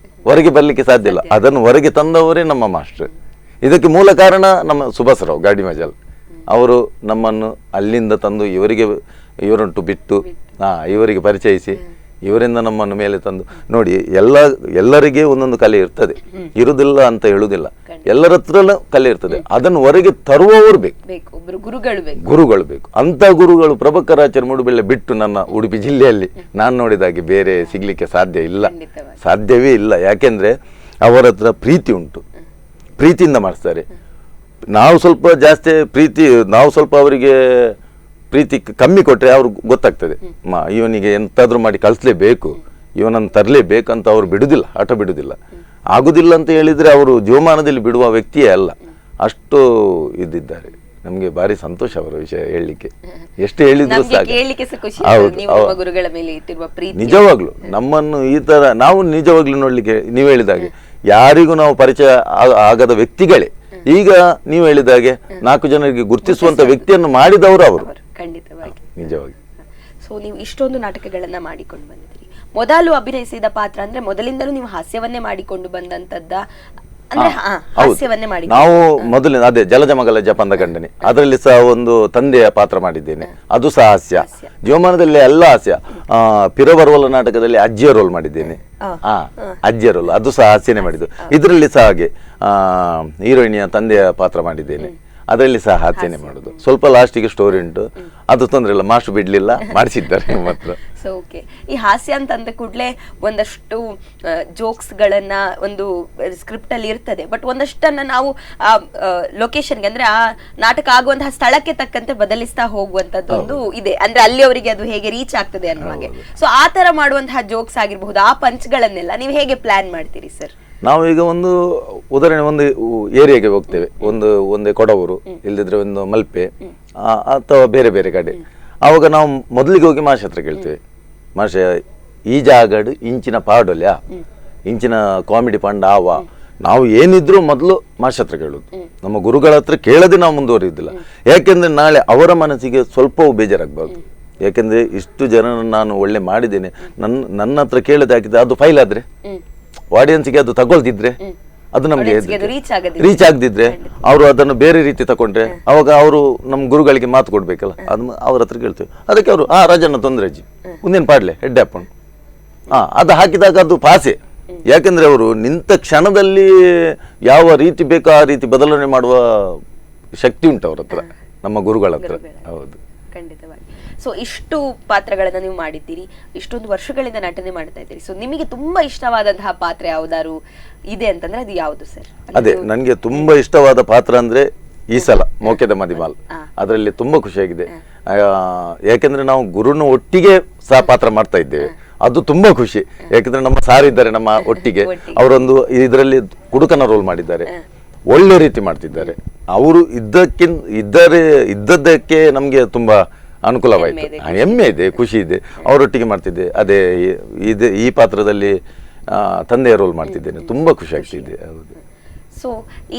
ಹೊರಗೆ ಬರ್ಲಿಕ್ಕೆ ಸಾಧ್ಯ ಇಲ್ಲ. ಅದನ್ನು ಹೊರಗೆ ತಂದವರೇ ನಮ್ಮ ಮಾಸ್ಟರ್. ಇದಕ್ಕೆ ಮೂಲ ಕಾರಣ ನಮ್ಮ ಸುಭಾಸರಾವ್ ಗಾಡಿ ಮಜಾಲ್. ಅವರು ನಮ್ಮನ್ನು ಅಲ್ಲಿಂದ ತಂದು ಇವರನ್ನು ಬಿಟ್ಟು ಇವರಿಗೆ ಪರಿಚಯಿಸಿ ಇವರಿಂದ ನಮ್ಮನ್ನು ಮೇಲೆ ತಂದು ನೋಡಿ. ಎಲ್ಲರಿಗೆ ಒಂದೊಂದು ಕಲೆ ಇರ್ತದೆ, ಇರುವುದಿಲ್ಲ ಅಂತ ಹೇಳುವುದಿಲ್ಲ, ಎಲ್ಲರ ಹತ್ರನೂ ಕಲೆ ಇರ್ತದೆ. ಅದನ್ನು ಹೊರಗೆ ತರುವವರು ಬೇಕು, ಗುರುಗಳು ಬೇಕು. ಅಂತ ಗುರುಗಳು ಪ್ರಭಾಕರಾಚಾರ್ಯ ಮೂಡುಬೆಳ್ಳೆ ಬಿಟ್ಟು ನನ್ನ ಉಡುಪಿ ಜಿಲ್ಲೆಯಲ್ಲಿ ನಾನು ನೋಡಿದಾಗೆ ಬೇರೆ ಸಿಗ್ಲಿಕ್ಕೆ ಸಾಧ್ಯವೇ ಇಲ್ಲ. ಯಾಕೆಂದ್ರೆ ಅವರ ಹತ್ರ ಪ್ರೀತಿ ಉಂಟು, ಪ್ರೀತಿಯಿಂದ ಮಾಡಿಸ್ತಾರೆ. ನಾವು ಸ್ವಲ್ಪ ಅವರಿಗೆ ಪ್ರೀತಿ ಕಮ್ಮಿ ಕೊಟ್ಟರೆ ಅವ್ರಿಗೆ ಗೊತ್ತಾಗ್ತದೆ, ಇವನಿಗೆ ಎಂತಾದ್ರೂ ಮಾಡಿ ಕಳಿಸ್ಲೇಬೇಕು, ಇವನನ್ನು ತರಲೇಬೇಕಂತ ಅವ್ರು ಬಿಡುದಿಲ್ಲ, ಹಠ ಬಿಡುದಿಲ್ಲ. ಆಗುದಿಲ್ಲ ಅಂತ ಹೇಳಿದ್ರೆ ಅವರು ಜೀವಮಾನದಲ್ಲಿ ಬಿಡುವ ವ್ಯಕ್ತಿಯೇ ಅಲ್ಲ, ಅಷ್ಟು ಇದ್ದಿದ್ದಾರೆ. ನಮ್ಗೆ ಭಾರಿ ಸಂತೋಷ ಅವರ ವಿಷಯ ಹೇಳಲಿಕ್ಕೆ, ಎಷ್ಟು ಹೇಳಿದ್ರು ನಮ್ಗೆ ಸಾಕು. ಕೇಳ್ಲಿಕ್ಕೆ ಸಹ ಖುಷಿ ಹೌದು, ಆಗ್ತದೆ, ನೀವು ನಿಮ್ಮ ಗುರುಗಳ ಮೇಲೆ ಇಟ್ಟಿರುವ ಪ್ರೀತಿ. ನಿಜವಾಗ್ಲು ನಮ್ಮನ್ನು ಈ ತರ ನಾವು ನಿಜವಾಗ್ಲೂ ನೋಡ್ಲಿಕ್ಕೆ, ನೀವು ಹೇಳಿದಾಗೆ ಯಾರಿಗೂ ನಾವು ಪರಿಚಯ ಆಗದ ವ್ಯಕ್ತಿಗಳೇ ಈಗ ನೀವು ಹೇಳಿದಾಗೆ 4 ಜನರಿಗೆ ಗುರುತಿಸುವಂತ ವ್ಯಕ್ತಿಯನ್ನು ಮಾಡಿದವರು ಅವರು. ಖಂಡಿತವಾಗಿ ನಿಜವಾಗಿ. ಸೊ ನೀವು ಇಷ್ಟೊಂದು ನಾಟಕಗಳನ್ನ ಮಾಡಿಕೊಂಡು ಬಂದಿದ್ದೀರಿ. ಮೊದಲು ಅಭಿನಯಿಸಿದ ಪಾತ್ರ ಅಂದ್ರೆ ಮೊದಲಿಂದಲೂ ನೀವು ಹಾಸ್ಯವನ್ನೇ ಮಾಡಿಕೊಂಡು ಬಂದಂತದ್ದ? ಅಂದ್ರೆ ಹಾಸ್ಯವನ್ನೇ ಮಾಡಿ. ನಾವು ಮೊದಲಿನ ಅದೇ ಜಲಜಮಗಲ ಜಪಂದ ಖಂಡನೆ, ಅದರಲ್ಲಿ ಸಹ ಒಂದು ತಂದೆಯ ಪಾತ್ರ ಮಾಡಿದ್ದೇನೆ, ಅದು ಸಹ ಹಾಸ್ಯ. ಜೀವಮಾನದಲ್ಲಿ ಎಲ್ಲ ಹಾಸ್ಯ. ಪಿರಬರ್ವಲ ನಾಟಕದಲ್ಲಿ ಅಜ್ಜಿಯ ರೋಲ್ ಮಾಡಿದ್ದೇನೆ, ಅಜ್ಜಿಯ ರೋಲ್, ಅದು ಸಹ ಹಾಸ್ಯನೇ ಮಾಡಿದ್ದು. ಇದರಲ್ಲಿ ಸಹ ಹಾಗೆ ಹೀರೋಯಿನಿಯ ತಂದೆಯ ಪಾತ್ರ ಮಾಡಿದ್ದೇನೆ, ಅದರಲ್ಲಿ ಸಹ ಹಾಸ್ಯನೇ ಮಾಡುದು. ಸ್ವಲ್ಪ ಲಾಸ್ಟಿಗೆ ಸ್ಟೋರಿ ಉಂಟು, ಅದು ತೊಂದರೆ ಇಲ್ಲ, ಮಾಸ್ಟರ್ ಬಿಡ್ಲಿಲ್ಲ, ಮಾಡಿಸಿದ್ದಾರೆ ಮಾತ್ರ. ಸೊ ಓಕೆ, ಈ ಹಾಸ್ಯ ಅಂತ ಅಂದ ಕೂಡಲೇ ಒಂದಷ್ಟು ಜೋಕ್ಸ್ ಗಳನ್ನ ಒಂದು ಸ್ಕ್ರಿಪ್ಟ್ ಅಲ್ಲಿ ಇರ್ತದೆ, ಬಟ್ ಒಂದಷ್ಟನ್ನ ನಾವು ಆ ಲೊಕೇಶನ್ಗೆ ಅಂದ್ರೆ ಆ ನಾಟಕ ಆಗುವಂತಹ ಸ್ಥಳಕ್ಕೆ ತಕ್ಕಂತೆ ಬದಲಿಸ್ತಾ ಹೋಗುವಂತದ್ದು ಒಂದು ಇದೆ, ಅಂದ್ರೆ ಅಲ್ಲಿ ಅವರಿಗೆ ಅದು ಹೇಗೆ ರೀಚ್ ಆಗ್ತದೆ ಅನ್ನೋ ಹಾಗೆ. ಸೊ ಆ ತರ ಮಾಡುವಂತಹ ಜೋಕ್ಸ್ ಆಗಿರಬಹುದು, ಆ ಪಂಚ್ಗಳನ್ನೆಲ್ಲ ನೀವು ಹೇಗೆ ಪ್ಲಾನ್ ಮಾಡ್ತೀರಿ ಸರ್? ನಾವು ಈಗ ಒಂದು ಉದಾಹರಣೆ, ಒಂದು ಏರಿಯಾಗೆ ಹೋಗ್ತೇವೆ, ಒಂದೇ ಕೊಡವೂರು, ಇಲ್ಲದಿದ್ರೆ ಒಂದು ಮಲ್ಪೆ ಅಥವಾ ಬೇರೆ ಬೇರೆ ಕಡೆ. ಆವಾಗ ನಾವು ಮೊದಲಿಗೆ ಹೋಗಿ ಮಾಷ ಹತ್ರ ಕೇಳ್ತೇವೆ, ಮಾಷ ಈ ಜಾಗಡು ಇಂಚಿನ ಪಾಡೋಲ್ಯ, ಇಂಚಿನ ಕಾಮಿಡಿ ಪಂಡ ಆವ. ನಾವು ಏನಿದ್ರು ಮೊದಲು ಮಾಷ ಹತ್ರ ಕೇಳುದು, ನಮ್ಮ ಗುರುಗಳ ಹತ್ರ ಕೇಳದೆ ನಾವು ಮುಂದುವರಿಯುವುದಿಲ್ಲ. ಯಾಕೆಂದ್ರೆ ನಾಳೆ ಅವರ ಮನಸ್ಸಿಗೆ ಸ್ವಲ್ಪವೂ ಬೇಜಾರಾಗಬಾರ್ದು. ಯಾಕೆಂದ್ರೆ ಇಷ್ಟು ಜನ ನಾನು ಒಳ್ಳೆ ಮಾಡಿದ್ದೇನೆ, ನನ್ನ ಹತ್ರ ಕೇಳದೆ ಹಾಕಿದ್ರೆ ಅದು ಫೈಲ್ ಆದ್ರೆ, ಆಡಿಯನ್ಸ್ಗೆ ಅದು ತಗೊಳ್ದಿದ್ರೆ, ಅದು ನಮ್ಗೆ ರೀಚ್ ಆಗದಿದ್ರೆ, ಅವರು ಅದನ್ನು ಬೇರೆ ರೀತಿ ತಕೊಂಡ್ರೆ ಅವಾಗ ಅವರು ನಮ್ಮ ಗುರುಗಳಿಗೆ ಮಾತು ಕೊಡ್ಬೇಕಲ್ಲ, ಅದು ಅವ್ರ ಹತ್ರ ಕೇಳ್ತೇವೆ. ಅದಕ್ಕೆ ಅವರು ರಾಜಣ್ಣ ತೊಂದ್ರೆ ಅಜ್ಜಿ ಮುಂದೇನು ಪಾಡ್ಲೆ ಹೆಡ್ ಹಾಕೊಂಡು ಅದು ಹಾಕಿದಾಗ ಅದು ಪಾಸೆ. ಯಾಕಂದ್ರೆ ಅವರು ನಿಂತ ಕ್ಷಣದಲ್ಲಿ ಯಾವ ರೀತಿ ಬೇಕೋ ಆ ರೀತಿ ಬದಲಾವಣೆ ಮಾಡುವ ಶಕ್ತಿ ಉಂಟು ಅವ್ರ ಹತ್ರ, ನಮ್ಮ ಗುರುಗಳ ಹತ್ರ. ಹೌದು, ಖಂಡಿತವಾಗಿ. ಸೊ ಇಷ್ಟು ಪಾತ್ರಗಳನ್ನ ನೀವು ಮಾಡಿದ್ದೀರಿ, ಇಷ್ಟೊಂದು ವರ್ಷಗಳಿಂದ ನಟನೆ ಮಾಡ್ತಾ ಇದ್ದೀರಿ. ಸೊ ನಿಮಗೆ ತುಂಬಾ ಇಷ್ಟವಾದಂತಹ ಪಾತ್ರ ಯಾವ್ದಾರು ಇದೆ ಅಂತಂದ್ರೆ ಅದು ಯಾವುದು ಸರ್? ಅದೇ ನನಗೆ ತುಂಬಾ ಇಷ್ಟವಾದ ಪಾತ್ರ ಅಂದ್ರೆ ಈ ಸಲ ಮೋಕೆದ ಮದಿಮಾಲ್, ಅದರಲ್ಲಿ ತುಂಬಾ ಖುಷಿಯಾಗಿದೆ. ಯಾಕೆಂದ್ರೆ ನಾವು ಗುರುನ ಒಟ್ಟಿಗೆ ಸಹ ಪಾತ್ರ ಮಾಡ್ತಾ ಇದ್ದೇವೆ, ಅದು ತುಂಬಾ ಖುಷಿ. ಯಾಕಂದ್ರೆ ನಮ್ಮ ಸಾರ್ ಇದ್ದಾರೆ ನಮ್ಮ ಒಟ್ಟಿಗೆ, ಅವರೊಂದು ಇದರಲ್ಲಿ ಕುಡುಕನ ರೋಲ್ ಮಾಡಿದ್ದಾರೆ, ಒಳ್ಳೆ ರೀತಿ ಮಾಡ್ತಿದ್ದಾರೆ. ಅವರು ಇದ್ದದ್ದಕ್ಕೆ ನಮ್ಗೆ ತುಂಬಾ ಅನುಕೂಲವಾಯಿತು, ಹೆಮ್ಮೆ ಇದೆ, ಖುಷಿ ಇದೆ. ಅವರೊಟ್ಟಿಗೆ ಮಾಡ್ತಿದ್ದೆ. ಅದೇ ಈ ಪಾತ್ರದಲ್ಲಿ ತಂದೆಯ ರೋಲ್ ಮಾಡ್ತಿದ್ದೇನೆ, ತುಂಬಾ ಖುಷಿ ಆಗ್ತಿದೆ. ಹೌದು. ಸೊ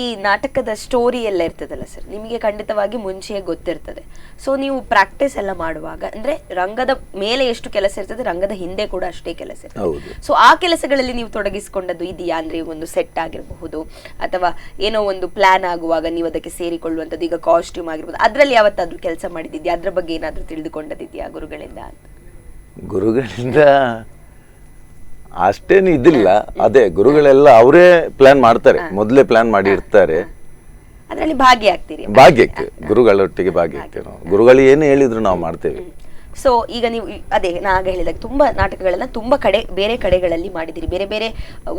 ಈ ನಾಟಕದ ಸ್ಟೋರಿ ಎಲ್ಲ ಇರ್ತದಲ್ಲ ಸರ್, ನಿಮಗೆ ಖಂಡಿತವಾಗಿ ಮುಂಚೆಯೇ ಗೊತ್ತಿರ್ತದೆ. ಸೊ ನೀವು ಪ್ರಾಕ್ಟೀಸ್ ಎಲ್ಲ ಮಾಡುವಾಗ ಅಂದ್ರೆ ರಂಗದ ಮೇಲೆ ಎಷ್ಟು ಕೆಲಸ ಇರ್ತದೆ, ರಂಗದ ಹಿಂದೆ ಕೂಡ ಅಷ್ಟೇ ಕೆಲಸ ಇರ್ತದೆ. ಸೊ ಆ ಕೆಲಸಗಳಲ್ಲಿ ನೀವು ತೊಡಗಿಸಿಕೊಂಡದ್ದು ಇದೆಯಾ? ಅಂದ್ರೆ ಒಂದು ಸೆಟ್ ಆಗಿರಬಹುದು ಅಥವಾ ಏನೋ ಒಂದು ಪ್ಲಾನ್ ಆಗುವಾಗ ನೀವು ಅದಕ್ಕೆ ಸೇರಿಕೊಳ್ಳುವಂಥದ್ದು, ಈಗ ಕಾಸ್ಟ್ಯೂಮ್ ಆಗಿರ್ಬೋದು, ಅದ್ರಲ್ಲಿ ಯಾವತ್ತಾದ್ರೂ ಕೆಲಸ ಮಾಡಿದ್ಯಾ? ಅದ್ರ ಬಗ್ಗೆ ಏನಾದ್ರೂ ತಿಳಿದುಕೊಂಡದಿದ್ಯಾ ಗುರುಗಳಿಂದ ಅಂತ? ಗುರುಗಳಿಂದ ಅಷ್ಟೇನು ಇದಿಲ್ಲ. ಅದೇ ಗುರುಗಳೆಲ್ಲ ಅವರೇ ಪ್ಲಾನ್ ಮಾಡ್ತಾರೆ, ಮೊದಲೇ ಪ್ಲಾನ್ ಮಾಡಿ ಇರ್ತಾರೆ, ಅದರಲ್ಲಿ ಭಾಗಿಯಾಗ್ತೀರಿ? ಭಾಗ್ಯಕ್ಕೆ ಗುರುಗಳೊಟ್ಟಿಗೆ ಭಾಗ್ಯಕ್ಕೆ ನಾವು ಗುರುಗಳು ಏನು ಹೇಳಿದ್ರು ನಾವು ಮಾಡ್ತೇವೆ. ಸೊ ಈಗ ನೀವು ಅದೇ ನಾಗ ಹೇಳಿದಾಗ ತುಂಬಾ ನಾಟಕಗಳನ್ನ ತುಂಬಾ ಬೇರೆ ಕಡೆಗಳಲ್ಲಿ ಮಾಡಿದಿರಿ, ಬೇರೆ ಬೇರೆ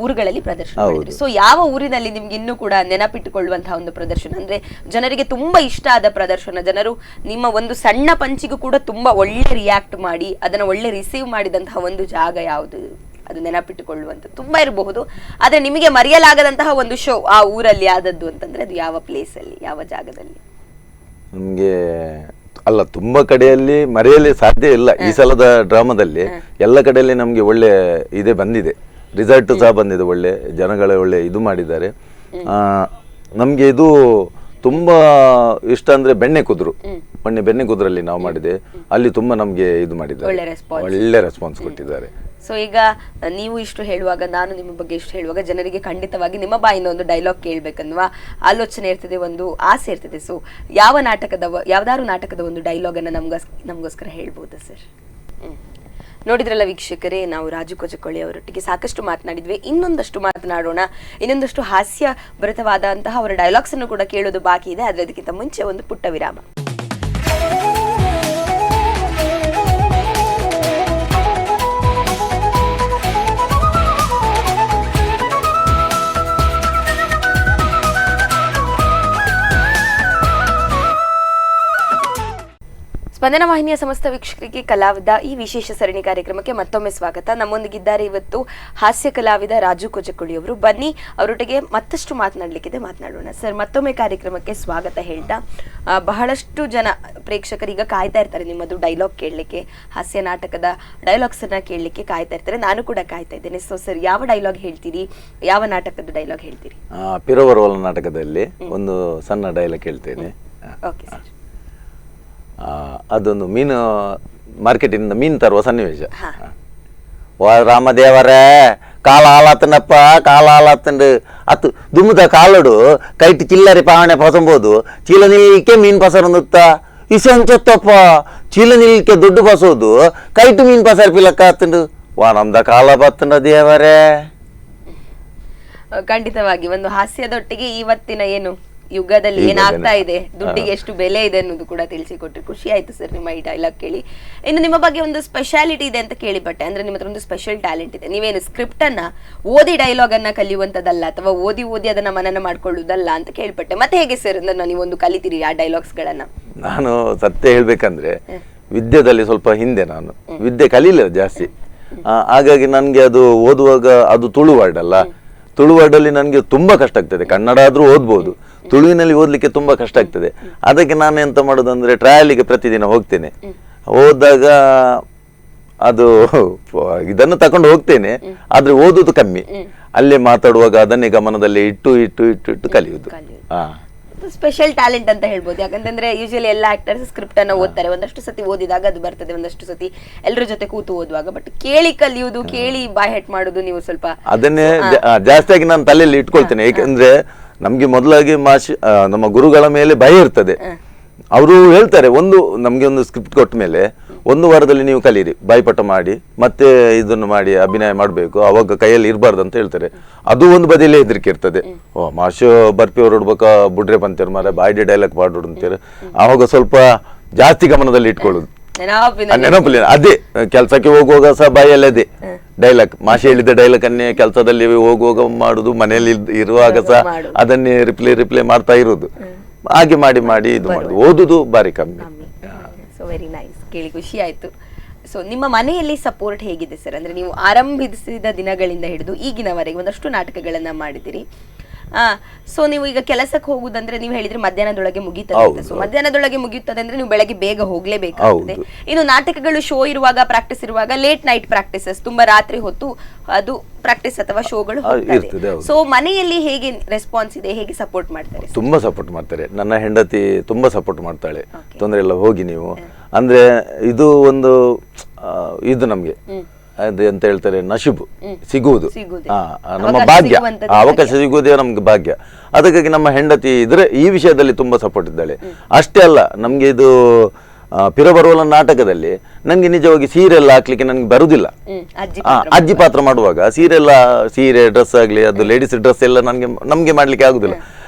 ಊರುಗಳಲ್ಲಿ ಪ್ರದರ್ಶನ ಮಾಡಿದಿರಿ. ಸೊ ಯಾವ ಊರಿನಲ್ಲಿ ನಿಮ್ಗೆ ಇನ್ನೂ ಕೂಡ ನೆನಪಿಟ್ಟುಕೊಳ್ಳುವಂತಹ ಒಂದು ಪ್ರದರ್ಶನ, ಅಂದ್ರೆ ಜನರಿಗೆ ತುಂಬಾ ಇಷ್ಟ ಆದ ಪ್ರದರ್ಶನ, ಜನರು ನಿಮ್ಮ ಒಂದು ಸಣ್ಣ ಪಂಚಿಗೂ ಕೂಡ ತುಂಬಾ ಒಳ್ಳೆ ರಿಯಾಕ್ಟ್ ಮಾಡಿ ಅದನ್ನ ಒಳ್ಳೆ ರಿಸೀವ್ ಮಾಡಿದಂತಹ ಒಂದು ಜಾಗ ಯಾವುದು? ಅದು ನೆನಪಿಟ್ಟುಕೊಳ್ಳುವಂತ ತುಂಬಾ ಇರಬಹುದು, ಆದ್ರೆ ನಿಮಗೆ ಮರೆಯಲಾಗದಂತಹ ಒಂದು ಶೋ ಆ ಊರಲ್ಲಿ ಆದದ್ದು ಅಂತಂದ್ರೆ ಅದು ಯಾವ ಪ್ಲೇಸ್ ಅಲ್ಲಿ, ಯಾವ ಜಾಗದಲ್ಲಿ? ನಮ್ಗೆ ಅಲ್ಲ, ತುಂಬಾ ಕಡೆಯಲ್ಲಿ ಮರೆಯಲಿ ಸಾಧ್ಯ ಇಲ್ಲ. ಈ ಸಲದ ಡ್ರಾಮಾದಲ್ಲಿ ಎಲ್ಲ ಕಡೆಯಲ್ಲಿ ನಮ್ಗೆ ಒಳ್ಳೆ ಇದೇ ಬಂದಿದೆ, ರಿಸಲ್ಟ್ ಸಹ ಬಂದಿದೆ, ಒಳ್ಳೆ ಜನಗಳ ಒಳ್ಳೆ ಇದು ಮಾಡಿದ್ದಾರೆ. ನಮ್ಗೆ ಇದು ತುಂಬಾ ಇಷ್ಟ ಅಂದ್ರೆ ಬೆಣ್ಣೆ ಕುದುರಲ್ಲಿ ನಾವು ಮಾಡಿದೆ, ಅಲ್ಲಿ ತುಂಬಾ ನಮ್ಗೆ ಇದು ಮಾಡಿದ್ದಾರೆ, ಒಳ್ಳೆ ರೆಸ್ಪಾನ್ಸ್ ಕೊಟ್ಟಿದ್ದಾರೆ. ಸೊ ಈಗ ನೀವು ಇಷ್ಟು ಹೇಳುವಾಗ, ನಾನು ನಿಮ್ಮ ಬಗ್ಗೆ ಇಷ್ಟು ಹೇಳುವಾಗ ಜನರಿಗೆ ಖಂಡಿತವಾಗಿ ನಿಮ್ಮ ಬಾಯಿಂದ ಒಂದು ಡೈಲಾಗ್ ಕೇಳಬೇಕನ್ನುವ ಆಲೋಚನೆ ಇರ್ತದೆ, ಒಂದು ಆಸೆ ಇರ್ತದೆ. ಸೊ ಯಾವ್ದಾದ್ರು ನಾಟಕದ ಒಂದು ಡೈಲಾಗ್ ಅನ್ನ ನಮಗೋಸ್ಕರ ಹೇಳ್ಬೋದಾ ಸರ್? ನೋಡಿದ್ರಲ್ಲ ವೀಕ್ಷಕರೇ, ನಾವು ರಾಜು ಕೊಚಕೊಳ್ಳಿ ಅವರೊಟ್ಟಿಗೆ ಸಾಕಷ್ಟು ಮಾತನಾಡಿದ್ವಿ. ಇನ್ನೊಂದಷ್ಟು ಮಾತನಾಡೋಣ, ಇನ್ನೊಂದಷ್ಟು ಹಾಸ್ಯ ಭರಿತವಾದಂತಹ ಅವರ ಡೈಲಾಗ್ಸ್ ಅನ್ನು ಕೂಡ ಕೇಳೋದು ಬಾಕಿ ಇದೆ. ಆದ್ರೆ ಅದಕ್ಕಿಂತ ಮುಂಚೆ ಒಂದು ಪುಟ್ಟ ವಿರಾಮ. ಸ್ಪಂದನ ವಾಹಿನಿಯ ಸಮಸ್ತ ವೀಕ್ಷಕರಿಗೆ ಕಲಾವಿದ ಈ ವಿಶೇಷ ಸರಣಿ ಕಾರ್ಯಕ್ರಮಕ್ಕೆ ಮತ್ತೊಮ್ಮೆ ಸ್ವಾಗತ. ನಮ್ಮೊಂದಿಗಿದ್ದಾರೆ ಇವತ್ತು ಹಾಸ್ಯ ಕಲಾವಿದ ರಾಜು ಕೊಜಕುಳಿ ಅವರು. ಬನ್ನಿ ಅವರೊಟ್ಟಿಗೆ ಮತ್ತಷ್ಟು ಮಾತನಾಡಲಿಕ್ಕಿದೆ, ಮಾತನಾಡೋಣ. ಸರ್, ಮತ್ತೊಮ್ಮೆ ಕಾರ್ಯಕ್ರಮಕ್ಕೆ ಸ್ವಾಗತ ಹೇಳ್ತಾ, ಬಹಳಷ್ಟು ಜನ ಪ್ರೇಕ್ಷಕರು ಈಗ ಕಾಯ್ತಾ ಇರ್ತಾರೆ ನಿಮ್ಮದು ಡೈಲಾಗ್ ಕೇಳಲಿಕ್ಕೆ, ಹಾಸ್ಯ ನಾಟಕದ ಡೈಲಾಗ್ಸ್ ಅನ್ನ ಕೇಳಲಿಕ್ಕೆ ಕಾಯ್ತಾ ಇರ್ತಾರೆ. ನಾನು ಕೂಡ ಕಾಯ್ತಾ ಇದ್ದೇನೆ. ಸೊ ಸರ್, ಯಾವ ಡೈಲಾಗ್ ಹೇಳ್ತೀರಿ, ಯಾವ ನಾಟಕದ ಡೈಲಾಗ್ ಹೇಳ್ತೀರಿ? ಪಿರವರೋಲ ನಾಟಕದಲ್ಲಿ ಒಂದು ಸಣ್ಣ ಡೈಲಾಗ್ ಹೇಳ್ತೇನೆ. Okay sir. ಅದೊಂದು ಮೀನು ಮಾರ್ಕೆಟಿಂದ ಮೀನು ತರುವ ಸನ್ನಿವೇಶ. ರಾಮದೇವರೇ ಕಾಲ ಹಾಲಾತನಪ್ಪ, ಕಾಲ ಹಾಲಾತಂಡು ಅತ್ತು ದುಮ್ಮದ ಕಾಲಡು ಕೈಟ್ ಚಿಲ್ಲರೆ ಪಾವಣೆ ಪಸಂಬೋದು, ಚೀಲ ನಿಲ್ಕೆ ಮೀನು ಪಸರಂದುತ್ತ ಇಸಂಚತ್ತಪ್ಪ, ಚೀಲ ನಿಲ್ಕೆ ದುಡ್ಡು ಪಸೋದು ಕೈಟ್ ಮೀನು ಪಸರ್ ಪಿಲಕ್ಕ ಆತಂಡು ವಾ ನಮ್ದ ಕಾಲ ಬತ್ತಂಡ ದೇವರೇ. ಖಂಡಿತವಾಗಿ ಒಂದು ಹಾಸ್ಯದೊಟ್ಟಿಗೆ ಇವತ್ತಿನ ಏನು ಯುಗದಲ್ಲಿ ಏನಾಗ್ತಾ ಇದೆ, ದುಡ್ಡಿಗೆ ಎಷ್ಟು ಬೆಲೆ ಇದೆ ಅನ್ನೋದು ಕೂಡ ತಿಳಿಸಿಕೊಟ್ರಿ. ಖುಷಿ ಆಯ್ತು ಸರ್ ನಿಮ್ಮ ಈ ಡೈಲಾಗ್ ಕೇಳಿ. ಇನ್ನು ನಿಮ್ಮ ಬಗ್ಗೆ ಒಂದು ಸ್ಪೆಷಾಲಿಟಿ ಇದೆ ಅಂತ ಕೇಳಿಪಟ್ಟೆ, ಅಂದ್ರೆ ನಿಮ್ಮ ಹತ್ರ ಒಂದು ಸ್ಪೆಷಲ್ ಟ್ಯಾಲೆಂಟ್ ಇದೆ. ನೀವೇನು ಸ್ಕ್ರಿಪ್ಟ್ ಅನ್ನ ಓದಿ ಡೈಲಾಗ್ ಅನ್ನ ಕಲಿಯುವಂತದಲ್ಲ, ಅಥವಾ ಓದಿ ಅದನ್ನ ಮನನ ಮಾಡ್ಕೊಳ್ಳುವುದಲ್ಲ ಅಂತ ಕೇಳ್ಪಟ್ಟೆ. ಮತ್ತೆ ಹೇಗೆ ಸರ್ ನೀವೊಂದು ಕಲಿತೀರಿ ಆ ಡೈಲಾಗ್ಸ್ ಗಳನ್ನ? ನಾನು ಸತ್ಯ ಹೇಳ್ಬೇಕಂದ್ರೆ ವಿದ್ಯೆದಲ್ಲಿ ಸ್ವಲ್ಪ ಹಿಂದೆ, ನಾನು ವಿದ್ಯೆ ಕಲೀಲಿಲ್ಲ ಜಾಸ್ತಿ. ಹಾಗಾಗಿ ನನ್ಗೆ ಅದು ಓದುವಾಗ ಅದು ತುಳು ವರ್ಡ್ ಅಲ್ಲ, ತುಳು ವರ್ಡಲ್ಲಿ ನನಗೆ ತುಂಬಾ ಕಷ್ಟ ಆಗ್ತದೆ. ಕನ್ನಡ ಆದ್ರೂ ಓದ್ಬೋದು, ತುಳುವಿನಲ್ಲಿ ಓದ್ಲಿಕ್ಕೆ ತುಂಬಾ ಕಷ್ಟ ಆಗ್ತದೆ. ಅದಕ್ಕೆ ನಾನು ಎಂತ ಮಾಡೋದಂದ್ರೆ ಟ್ರಯಲಿಗೆ ಪ್ರತಿದಿನ ಹೋಗ್ತೇನೆ. ಹೋದಾಗ ಅದು ಇದನ್ನು ತಕೊಂಡು ಹೋಗ್ತೇನೆ, ಆದ್ರೆ ಓದುದು ಕಮ್ಮಿ. ಅಲ್ಲೇ ಮಾತಾಡುವಾಗ ಅದನ್ನೇ ಗಮನದಲ್ಲಿ ಇಟ್ಟು ಕಲಿಯುವುದು. ಸ್ಪೆಷಲ್ ಟ್ಯಾಲೆಂಟ್ ಅಂತ ಹೇಳ್ಬೋದು. ಯಾಕಂತಂದ್ರೆ ಯೂಶಲಿ ಎಲ್ಲ ಆಕ್ಟರ್ಸ್ ಸ್ಕ್ರಿಪ್ಟ್ ಅನ್ನ ಓದ್ತಾರೆ, ಒಂದಷ್ಟು ಸತಿ ಓದಿದಾಗ ಅದು ಬರ್ತದೆ, ಒಂದಷ್ಟು ಸತಿ ಎಲ್ಲರ ಜೊತೆ ಕೂತು ಓದುವಾಗ. ಬಟ್ ಕೇಳಿ ಕಲಿಯುವುದು, ಕೇಳಿ ಬಾಯ್ ಹೆಟ್ ಮಾಡುದು ನೀವು ಸ್ವಲ್ಪ ಅದನ್ನೇ ಜಾಸ್ತಿಯಾಗಿ ನಾನು ತಲೆಯಲ್ಲಿ ಇಟ್ಕೊಳ್ತೇನೆ. ಏಕೆಂದ್ರೆ ನಮ್ಗೆ ಮೊದಲಾಗಿ ನಮ್ಮ ಗುರುಗಳ ಮೇಲೆ ಭಯ ಇರ್ತದೆ. ಅವರು ಹೇಳ್ತಾರೆ, ನಮ್ಗೆ ಒಂದು ಸ್ಕ್ರಿಪ್ಟ್ ಕೊಟ್ಟ ಮೇಲೆ 1 ವಾರದಲ್ಲಿ ನೀವು ಕಲೀರಿ, ಬಾಯ್ಪಾಠ ಮಾಡಿ ಮತ್ತೆ ಇದನ್ನು ಮಾಡಿ ಅಭಿನಯ ಮಾಡಬೇಕು, ಅವಾಗ ಕೈಯಲ್ಲಿ ಇರಬಾರ್ದು ಅಂತ ಹೇಳ್ತಾರೆ. ಅದು ಒಂದು ಬದಿಯಲ್ಲೇ ಹೆದರಿಕೆ ಇರ್ತದೆ. ಮಾಷು ಬರ್ಪಿ ಅವ್ರು ಹುಡ್ಬೇಕಾ ಬುಡ್ರೆ ಬಂತೇರು ಮಾರ ಬಾಯ್ಡೆ ಡೈಲಾಗ್ ಮಾಡೋಡು ಅಂತಾರೆ. ಆವಾಗ ಸ್ವಲ್ಪ ಜಾಸ್ತಿ ಗಮನದಲ್ಲಿ ಇಟ್ಕೊಳ್ಳೋದು, ನೆನಪಿಲ್ಲ. ಅದೇ ಕೆಲ್ಸಕ್ಕೆ ಹೋಗುವಾಗ ಸಹ ಬಾಯಲ್ಲಿ ಅದೇ ಡೈಲಾಗ್, ಮಾಷೆ ಹೇಳಿದ ಡೈಲಾಗ್ ಅನ್ನೇ ಕೆಲಸದಲ್ಲಿ ಹೋಗುವಾಗ ಮಾಡುದು, ಮನೆಯಲ್ಲಿ ಇರುವಾಗ ಸಹ ಅದನ್ನೇ ರಿಪ್ಲೈ ಮಾಡ್ತಾ ಇರೋದು. ಹಾಗೆ ಮಾಡಿ ಇದು ಮಾಡುದು, ಓದುದು ಬಾರಿ ಕಮ್ಮಿ. ಸೊ ವೆರಿ ನೈಸ್, ಕೇಳಿ ಖುಷಿ ಆಯ್ತು. ಸೊ ನಿಮ್ಮ ಮನೆಯಲ್ಲಿ ಸಪೋರ್ಟ್ ಹೇಗಿದೆ ಸರ್? ಅಂದ್ರೆ ನೀವು ಆರಂಭಿಸಿದ ದಿನಗಳಿಂದ ಹಿಡಿದು ಈಗಿನವರೆಗೆ ಒಂದಷ್ಟು ನಾಟಕಗಳನ್ನ ಮಾಡಿದಿರಿ. ಸೊ ನೀವು ಈಗ ಕೆಲಸಕ್ಕೆ ಹೋಗುದಂದ್ರೆ ನೀವು ಹೇಳಿದ್ರೆ ಮಧ್ಯಾಹ್ನದೊಳಗೆ ಮುಗಿತದೆ. ಸೊ ಮಧ್ಯಾಹ್ನದೊಳಗೆ ಮುಗಿಯುತ್ತದೆ ಅಂದ್ರೆ ನೀವು ಬೆಳಗ್ಗೆ ಬೇಗ ಹೋಗ್ಲೇಬೇಕಾಗ್ತದೆ. ಇನ್ನು ನಾಟಕಗಳು ಶೋ ಇರುವಾಗ, ಪ್ರಾಕ್ಟೀಸ್ ಇರುವಾಗ ಲೇಟ್ ನೈಟ್ ಪ್ರಾಕ್ಟೀಸಸ್, ತುಂಬಾ ರಾತ್ರಿ ಹೊತ್ತು ಅದು ಪ್ರಾಕ್ಟೀಸ್ ಅಥವಾ ಶೋಗಳು ಹೋಗ್ತದೆ. ಸೊ ಮನೆಯಲ್ಲಿ ಹೇಗೆ ರೆಸ್ಪಾನ್ಸ್ ಇದೆ, ಹೇಗೆ ಸಪೋರ್ಟ್ ಮಾಡ್ತಾರೆ? ತುಂಬಾ ಸಪೋರ್ಟ್ ಮಾಡ್ತಾರೆ. ನನ್ನ ಹೆಂಡತಿ ತುಂಬಾ ಸಪೋರ್ಟ್ ಮಾಡ್ತಾಳೆ. ತೊಂದರೆ ಇಲ್ಲ, ಹೋಗಿ ನೀವು ಅಂದ್ರೆ ಇದು ಒಂದು ಇದು ನಮ್ಗೆ ಅದು ಎಂತ ಹೇಳ್ತಾರೆ, ನಶಿಬು ಸಿಗುವುದು, ನಮ್ಮ ಭಾಗ್ಯ. ಅವಕಾಶ ಸಿಗುವುದೇ ನಮ್ಗೆ ಭಾಗ್ಯ. ಅದಕ್ಕಾಗಿ ನಮ್ಮ ಹೆಂಡತಿ ಇದ್ರೆ ಈ ವಿಷಯದಲ್ಲಿ ತುಂಬಾ ಸಪೋರ್ಟ್ ಇದ್ದಾಳೆ. ಅಷ್ಟೇ ಅಲ್ಲ, ನಮ್ಗೆ ಇದು ಪಿರಬರೋಲ ನಾಟಕದಲ್ಲಿ ನಂಗೆ ನಿಜವಾಗಿ ಸೀರೆ ಎಲ್ಲ ಹಾಕ್ಲಿಕ್ಕೆ ನನ್ಗೆ ಬರುದಿಲ್ಲ. ಅಜ್ಜಿ ಪಾತ್ರ ಮಾಡುವಾಗ ಸೀರೆ ಡ್ರೆಸ್ ಆಗ್ಲಿ, ಅದು ಲೇಡೀಸ್ ಡ್ರೆಸ್ ಎಲ್ಲ ನಮ್ಗೆ ಮಾಡ್ಲಿಕ್ಕೆ ಆಗುದಿಲ್ಲ.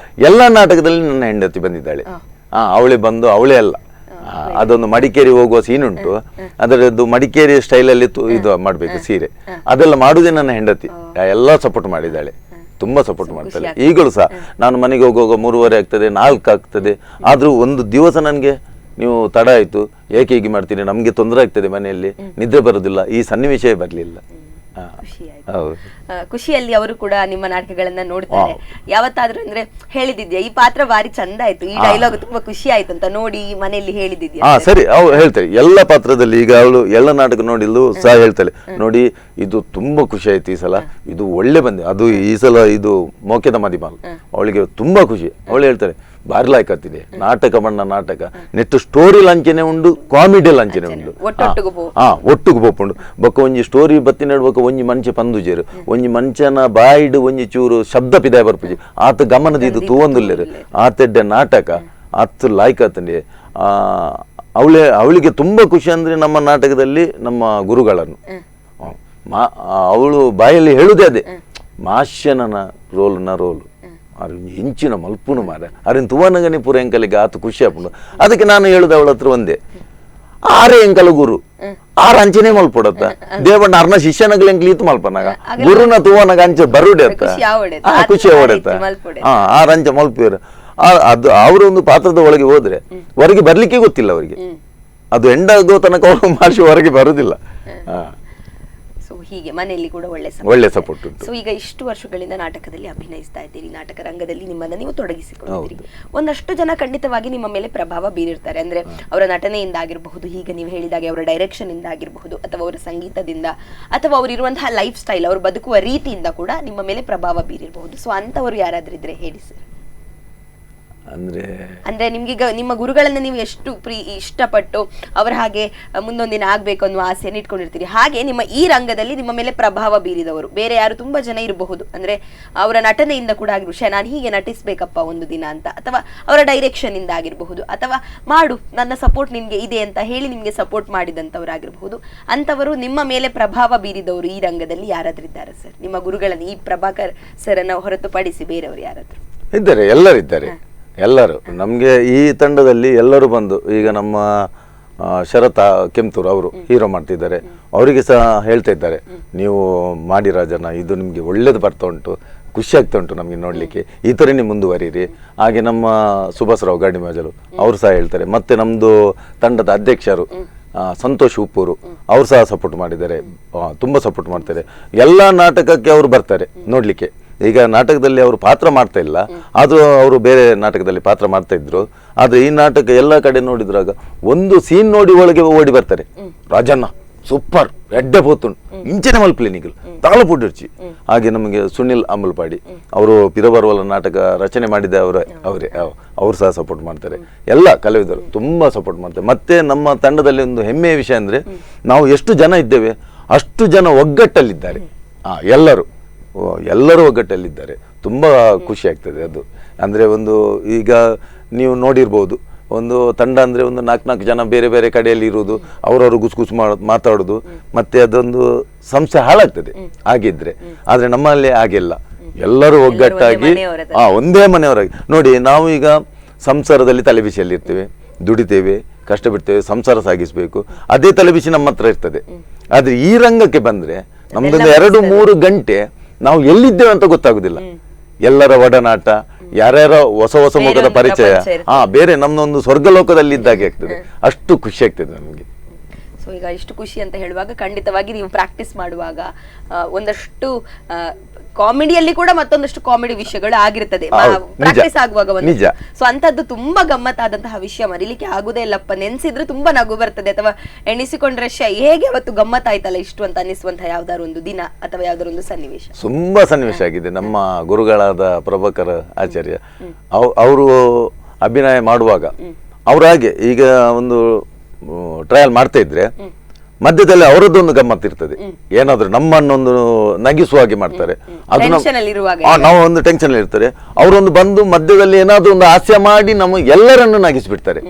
ಎಲ್ಲಾ ನಾಟಕದಲ್ಲಿ ನನ್ನ ಹೆಂಡತಿ ಬಂದಿದ್ದಾಳೆ. ಅವಳೇ ಬಂದು, ಅವಳೇ ಅಲ್ಲ, ಅದೊಂದು ಮಡಿಕೇರಿ ಹೋಗುವ ಸೀನ್ ಉಂಟು, ಅದರದ್ದು ಮಡಿಕೇರಿ ಸ್ಟೈಲಲ್ಲಿ ಇದು ಮಾಡ್ಬೇಕು ಸೀರೆ, ಅದೆಲ್ಲ ಮಾಡುದೇ ನನ್ನ ಹೆಂಡತಿ. ಎಲ್ಲ ಸಪೋರ್ಟ್ ಮಾಡಿದ್ದಾಳೆ, ತುಂಬಾ ಸಪೋರ್ಟ್ ಮಾಡ್ತಾಳೆ. ಈಗಲೂ ಸಹ ನಾನು ಮನೆಗೆ ಹೋಗುವಾಗ 3:30 ಆಗ್ತದೆ, 4 ಆಗ್ತದೆ. ಆದ್ರೂ ಒಂದು ದಿವಸ ನನ್ಗೆ ನೀವು ತಡ ಆಯ್ತು, ಏಕೆ ಹೀಗೆ ಮಾಡ್ತೀನಿ, ನಮ್ಗೆ ತೊಂದರೆ ಆಗ್ತದೆ, ಮನೆಯಲ್ಲಿ ನಿದ್ರೆ ಬರುದಿಲ್ಲ, ಈ ಸನ್ನಿವೇಶ ಬರ್ಲಿಲ್ಲ. ಖುಷಿಯಲ್ಲಿ ಅವರು ಕೂಡ ನಿಮ್ಮ ನಾಟಕಗಳನ್ನ ನೋಡ್ತಾರೆ. ಯಾವತ್ತಾದ್ರೂ ಅಂದ್ರೆ ಹೇಳಿದ್ಯಾ ಈ ಪಾತ್ರ ಬಾರಿ ಚಂದ ಆಯ್ತು, ಈ ಡೈಲಾಗ್ ತುಂಬಾ ಖುಷಿ ಆಯ್ತು ಅಂತ ನೋಡಿ ಮನೆಯಲ್ಲಿ ಹೇಳಿದ್ಯಾ? ಸರಿ, ಅವ್ರು ಹೇಳ್ತಾರೆ ಎಲ್ಲ ಪಾತ್ರದಲ್ಲಿ. ಈಗ ಅವಳು ಎಲ್ಲ ನಾಟಕ ನೋಡಿದ್ದು ಸಹ ಹೇಳ್ತಾಳೆ, ನೋಡಿ ಇದು ತುಂಬಾ ಖುಷಿ ಆಯ್ತು, ಈ ಸಲ ಇದು ಒಳ್ಳೆ ಬಂದೆ, ಅದು ಈ ಸಲ ಇದು ಮೋಕೆದ ಮದಿಮಾಲ್. ಅವಳಿಗೆ ತುಂಬಾ ಖುಷಿ. ಅವಳು ಹೇಳ್ತಾರೆ, ಬಾರಿ ಲಾಯ್ಕ್ ಆಗ್ತಿದೆ ನಾಟಕ, ಬಣ್ಣ ನಾಟಕ ನೆಟ್ಟು ಸ್ಟೋರಿ ಲಂಚನೆ ಉಂಡು, ಕಾಮಿಡಿ ಲಂಚನೆ ಉಂಡು, ಒಟ್ಟಿಗೆ ಪೋಪುಂಡು ಬೊಕ್ಕ ಒಂಜಿ ಸ್ಟೋರಿ ಬತ್ತಿ ನಡ್ಬೇಕು. ಒಂಜಿ ಮನುಷ್ಯ ಪಂದುಜೇರು, ಒಂಜಿ ಮನುಷ್ಯನ ಬಾಯಿಡು ಒಂಜಿ ಚೂರು ಶಬ್ದ ಪಿದಾಯ ಬರ್ಪುಜಿ, ಆತ ಗಮನದ ಇದು ತೂವೊಂದುಲ್ಲೇರು, ಆತೆಡ್ಡೆ ನಾಟಕ ಆತ ಲಾಯ್ಕ್ ಆತಂಡೆ. ಅವಳಿಗೆ ತುಂಬಾ ಖುಷಿ ಅಂದ್ರೆ ನಮ್ಮ ನಾಟಕದಲ್ಲಿ ನಮ್ಮ ಗುರುಗಳನ್ನು ಅವಳು ಬಾಯಲ್ಲಿ ಹೇಳುದೇ ಅದೇ, ಮಾಶ್ಯನ ರೋಲು ಅದು ಹೆಂಚಿನ ಮಲ್ಪುನು ಮಾರ ಅರಿನ್ ತುವನಗನೆ ಪೂರ ಎಂಕಲಿಗೆ ಆತು ಖುಷಿ ಆಪುಂಡು. ಅದಕ್ಕೆ ನಾನು ಹೇಳುದು ಅವಳ ಹತ್ರ ಒಂದೇ, ಆರೇ ಎಂಕಲ ಗುರು ಆರ್ ಅಂಚನೆ ಮಲ್ಪೊಡತ್ತ ದೇವಣ್ಣ ಅರ್ನ ಶಿಷ್ಯನಗ್ಲ ಎಂಕ್ಲಿ ಇತ್ತು ಮಲ್ಪನಾಗ ಗುರುನ ತುವನಗ ಅಂಚೆ ಬರುಡೆ ಅತ್ತ ಖುಷಿ ಓಡತ್ತ. ಆರ್ ಅಂಚೆ ಮಲ್ಪಿರು. ಅದು ಅವರೊಂದು ಪಾತ್ರದ ಒಳಗೆ ಹೋದ್ರೆ ಹೊರಗೆ ಬರ್ಲಿಕ್ಕೆ ಗೊತ್ತಿಲ್ಲ ಅವರಿಗೆ. ಅದು ಎಂಡಾಗೋ ತನಕ ಅವರು ಮಾರ್ಷಿ ಹೊರಗೆ ಬರುದಿಲ್ಲ. ಸೊ ಹೀಗೆ ಮನೆಯಲ್ಲಿ ಕೂಡ ಒಳ್ಳೆ ಸಪೋರ್ಟ್ ಉಂಟು. ಸೊ ಈಗ ಇಷ್ಟು ವರ್ಷಗಳಿಂದ ನಾಟಕದಲ್ಲಿ ಅಭಿನಯಿಸ್ತಾ ಇದ್ದೀರಿ, ನಾಟಕ ರಂಗದಲ್ಲಿ ನಿಮ್ಮನ್ನ ನೀವು ತೊಡಗಿಸಿಕೊಂಡಿದ್ದೀರಿ. ಒಂದಷ್ಟು ಜನ ಖಂಡಿತವಾಗಿ ನಿಮ್ಮ ಮೇಲೆ ಪ್ರಭಾವ ಬೀರಿರ್ತಾರೆ, ಅಂದ್ರೆ ಅವರ ನಟನೆಯಿಂದ ಆಗಿರಬಹುದು, ಹೀಗೆ ನೀವು ಹೇಳಿದಾಗೆ ಅವರ ಡೈರೆಕ್ಷನ್ ಇಂದ ಆಗಿರಬಹುದು, ಅಥವಾ ಅವರ ಸಂಗೀತದಿಂದ, ಅಥವಾ ಅವರಿರುವಂತಹ ಲೈಫ್ ಸ್ಟೈಲ್, ಅವರು ಬದುಕುವ ರೀತಿಯಿಂದ ಕೂಡ ನಿಮ್ಮ ಮೇಲೆ ಪ್ರಭಾವ ಬೀರಿರಬಹುದು. ಸೊ ಅಂತವರು ಯಾರಾದ್ರೂ ಇದ್ರೆ ಹೇಳಿ ಸರ್. ಅಂದ್ರೆ ನಿಮ್ಗೀಗ ನಿಮ್ಮ ಗುರುಗಳನ್ನ ನೀವು ಎಷ್ಟು ಇಷ್ಟಪಟ್ಟು ಅವರ ಹಾಗೆ ಮುಂದೊಂದಿನ ಆಗ್ಬೇಕು ಅನ್ನೋ ಆಸೆಯನ್ನು ಇಟ್ಕೊಂಡಿರ್ತೀರಿ, ಹಾಗೆ ನಿಮ್ಮ ಈ ರಂಗದಲ್ಲಿ ನಿಮ್ಮ ಮೇಲೆ ಪ್ರಭಾವ ಬೀರಿದವರು ಬೇರೆ ಯಾರು ತುಂಬಾ ಜನ ಇರಬಹುದು. ಅಂದ್ರೆ ಅವರ ನಟನೆಯಿಂದ ಕೂಡ ಆಗಿರ್ಬೋದು, ನಾನು ಹೀಗೆ ನಟಿಸ್ಬೇಕಪ್ಪ ಒಂದು ದಿನ ಅಂತ, ಅಥವಾ ಅವರ ಡೈರೆಕ್ಷನ್ ಇಂದ ಆಗಿರಬಹುದು, ಅಥವಾ ಮಾಡು ನನ್ನ ಸಪೋರ್ಟ್ ನಿಮ್ಗೆ ಇದೆ ಅಂತ ಹೇಳಿ ನಿಮ್ಗೆ ಸಪೋರ್ಟ್ ಮಾಡಿದಂತವರಾಗಿರಬಹುದು. ಅಂತವರು ನಿಮ್ಮ ಮೇಲೆ ಪ್ರಭಾವ ಬೀರಿದವರು ಈ ರಂಗದಲ್ಲಿ ಯಾರಾದ್ರೂ ಇದ್ದಾರೆ ಸರ್? ನಿಮ್ಮ ಗುರುಗಳನ್ನ, ಈ ಪ್ರಭಾಕರ್ ಸರ್ ಅನ್ನ ಹೊರತುಪಡಿಸಿ ಬೇರೆಯವರು ಯಾರಾದ್ರೂ ಇದ್ದಾರೆ? ಎಲ್ಲರಿದ್ದಾರೆ, ಎಲ್ಲರೂ. ನಮಗೆ ಈ ತಂಡದಲ್ಲಿ ಎಲ್ಲರೂ ಬಂದು, ಈಗ ನಮ್ಮ ಶರತ್ ಕೆಂತೂರು ಅವರು ಹೀರೋ ಮಾಡ್ತಿದ್ದಾರೆ, ಅವರಿಗೆ ಸಹ ಹೇಳ್ತಾ ಇದ್ದಾರೆ, ನೀವು ಮಾಡಿ ರಾಜನ, ಇದು ನಿಮಗೆ ಒಳ್ಳೇದು ಬರ್ತಾ ಉಂಟು, ಖುಷಿ ಆಗ್ತಾ ಉಂಟು ನಮಗೆ ನೋಡಲಿಕ್ಕೆ, ಈ ಥರ ನೀವು ಮುಂದುವರಿಯಿರಿ. ಹಾಗೆ ನಮ್ಮ ಸುಭಾಸ್ ರಾವ್ ಗಾಡಿಮಾಜಲು ಅವರು ಸಹ ಹೇಳ್ತಾರೆ. ಮತ್ತೆ ನಮ್ಮದು ತಂಡದ ಅಧ್ಯಕ್ಷರು ಸಂತೋಷ್ ಉಪ್ಪೂರು ಅವರು ಸಹ ಸಪೋರ್ಟ್ ಮಾಡಿದ್ದಾರೆ, ತುಂಬ ಸಪೋರ್ಟ್ ಮಾಡ್ತಾರೆ. ಎಲ್ಲ ನಾಟಕಕ್ಕೆ ಅವರು ಬರ್ತಾರೆ ನೋಡಲಿಕ್ಕೆ. ಈಗ ನಾಟಕದಲ್ಲಿ ಅವರು ಪಾತ್ರ ಮಾಡ್ತಾ ಇಲ್ಲ, ಆದರೂ ಅವರು ಬೇರೆ ನಾಟಕದಲ್ಲಿ ಪಾತ್ರ ಮಾಡ್ತಾ ಇದ್ರು. ಆದರೆ ಈ ನಾಟಕ ಎಲ್ಲ ಕಡೆ ನೋಡಿದ್ರಾಗ ಒಂದು ಸೀನ್ ನೋಡಿ ಒಳಗೆ ಓಡಿ ಬರ್ತಾರೆ, ರಾಜಣ್ಣ ಸೂಪರ್ ಎಡ್ಡೆ ಪೋತುಂಡು ಇಂಚಿನ ಮಲ್ಪಲೆ ನಿಗಲು ತಾಳ ಪುಡಿರ್ಚಿ. ಹಾಗೆ ನಮಗೆ ಸುನಿಲ್ ಅಮಲ್ಪಾಡಿ ಅವರು ಪಿರಬರ್ವಲ ನಾಟಕ ರಚನೆ ಮಾಡಿದ ಅವರೇ ಅವರು ಸಹ ಸಪೋರ್ಟ್ ಮಾಡ್ತಾರೆ. ಎಲ್ಲ ಕಲಾವಿದರು ತುಂಬ ಸಪೋರ್ಟ್ ಮಾಡ್ತಾರೆ. ಮತ್ತೆ ನಮ್ಮ ತಂಡದಲ್ಲಿ ಒಂದು ಹೆಮ್ಮೆಯ ವಿಷಯ ಅಂದರೆ, ನಾವು ಎಷ್ಟು ಜನ ಇದ್ದೇವೆ ಅಷ್ಟು ಜನ ಒಗ್ಗಟ್ಟಲ್ಲಿದ್ದಾರೆ. ಎಲ್ಲರೂ ಒಗ್ಗಟ್ಟಲ್ಲಿದ್ದಾರೆ. ತುಂಬ ಖುಷಿ ಆಗ್ತದೆ ಅದು. ಅಂದರೆ ಒಂದು ಈಗ ನೀವು ನೋಡಿರ್ಬೋದು, ಒಂದು ತಂಡ ಅಂದರೆ ಒಂದು 4 ಜನ ಬೇರೆ ಬೇರೆ ಕಡೆಯಲ್ಲಿ ಇರುವುದು, ಅವರವರು ಗುಸುಗುಸು ಮಾತಾಡೋದು, ಮತ್ತೆ ಅದೊಂದು ಸಂಸ್ಥೆ ಹಾಳಾಗ್ತದೆ ಆಗಿದ್ರೆ. ಆದರೆ ನಮ್ಮಲ್ಲಿ ಹಾಗೆಲ್ಲ, ಎಲ್ಲರೂ ಒಗ್ಗಟ್ಟಾಗಿ ಒಂದೇ ಮನೆಯವರಾಗಿ. ನೋಡಿ, ನಾವು ಈಗ ಸಂಸಾರದಲ್ಲಿ ತಲೆಬಿಸಿಯಲ್ಲಿ ಇರ್ತೇವೆ, ದುಡಿತೇವೆ, ಕಷ್ಟ ಬಿಡ್ತೇವೆ, ಸಂಸಾರ ಸಾಗಿಸಬೇಕು, ಅದೇ ತಲೆಬಿಸಿ ನಮ್ಮ ಹತ್ರ ಇರ್ತದೆ. ಆದರೆ ಈ ರಂಗಕ್ಕೆ ಬಂದರೆ ನಮ್ದೊಂದು 2-3 ಗಂಟೆ ನಾವು ಎಲ್ಲಿದ್ದೇವೆ ಅಂತ ಗೊತ್ತಾಗುದಿಲ್ಲ. ಎಲ್ಲರ ಒಡನಾಟ, ಯಾರ್ಯಾರೋ ಹೊಸ ಮುಖದ ಪರಿಚಯ, ಬೇರೆ ನಮ್ಮೊಂದು ಸ್ವರ್ಗಲೋಕದಲ್ಲಿ ಇದ್ದಾಗೆ ಆಗ್ತದೆ. ಅಷ್ಟು ಖುಷಿ ಆಗ್ತದೆ ನಮಗೆ. ಸೊ ಈಗ ಇಷ್ಟು ಖುಷಿ ಅಂತ ಹೇಳುವಾಗ ಖಂಡಿತವಾಗಿ ನೀವು ಪ್ರಾಕ್ಟೀಸ್ ಮಾಡುವಾಗ ಒಂದಷ್ಟು ಕಾಮಿಡಿಯಲ್ಲಿ ಕೂಡ ಮತ್ತೊಂದಷ್ಟು ಕಾಮಿಡಿ ವಿಷಯಗಳು ಆಗಿರ್ತದೆ ಪ್ರಾಕ್ಟೀಸ್ ಆಗುವಾಗ. ಸೊ ಅಂತದ್ದು ತುಂಬಾ ಗಮ್ಮತ್ತಾದಂತಹ ವಿಷಯ ಮರಿಲಿಕ್ಕೆ ಆಗುದೇ ಇಲ್ಲಪ್ಪ, ನೆನ್ಸಿದ್ರೆ ತುಂಬಾ ನಗು ಬರ್ತದೆ, ಅಥವಾ ಎಣಿಸಿಕೊಂಡ್ರೆ ಹೇಗೆ ಅವತ್ತು ಗಮ್ಮತ್ತಾಯ್ತಲ್ಲ ಇಷ್ಟು ಅಂತ ಅನಿಸುವಂತಹ ಯಾವ್ದಾದ್ರು ಒಂದು ದಿನ ಅಥವಾ ಯಾವ್ದಾದ್ರು ಒಂದು ಸನ್ನಿವೇಶ? ತುಂಬಾ ಸನ್ನಿವೇಶ ಆಗಿದೆ. ನಮ್ಮ ಗುರುಗಳಾದ ಪ್ರಭಾಕರ್ ಆಚಾರ್ಯ ಅವರು ಅಭಿನಯ ಮಾಡುವಾಗ ಅವ್ರ ಹಾಗೆ ಈಗ ಒಂದು ಟ್ರಯಲ್ ಮಾಡ್ತಾ ಇದ್ರೆ ಮಧ್ಯದಲ್ಲಿ ಅವರದ್ದೊಂದು ಗಮ್ಮತ್ ಇರ್ತದೆ, ಏನಾದ್ರು ನಮ್ಮನ್ನೊಂದು ನಗಿಸುವ ಹಾಗೆ ಮಾಡ್ತಾರೆ. ಅದು ನಾವು ಒಂದು ಟೆನ್ಷನ್ ಇರ್ತಾರೆ, ಅವರೊಂದು ಬಂದು ಮಧ್ಯದಲ್ಲಿ ಏನಾದ್ರು ಒಂದು ಹಾಸ್ಯ ಮಾಡಿ ನಮ್ಮ ಎಲ್ಲರನ್ನು ನಗಿಸ್ಬಿಡ್ತಾರೆ.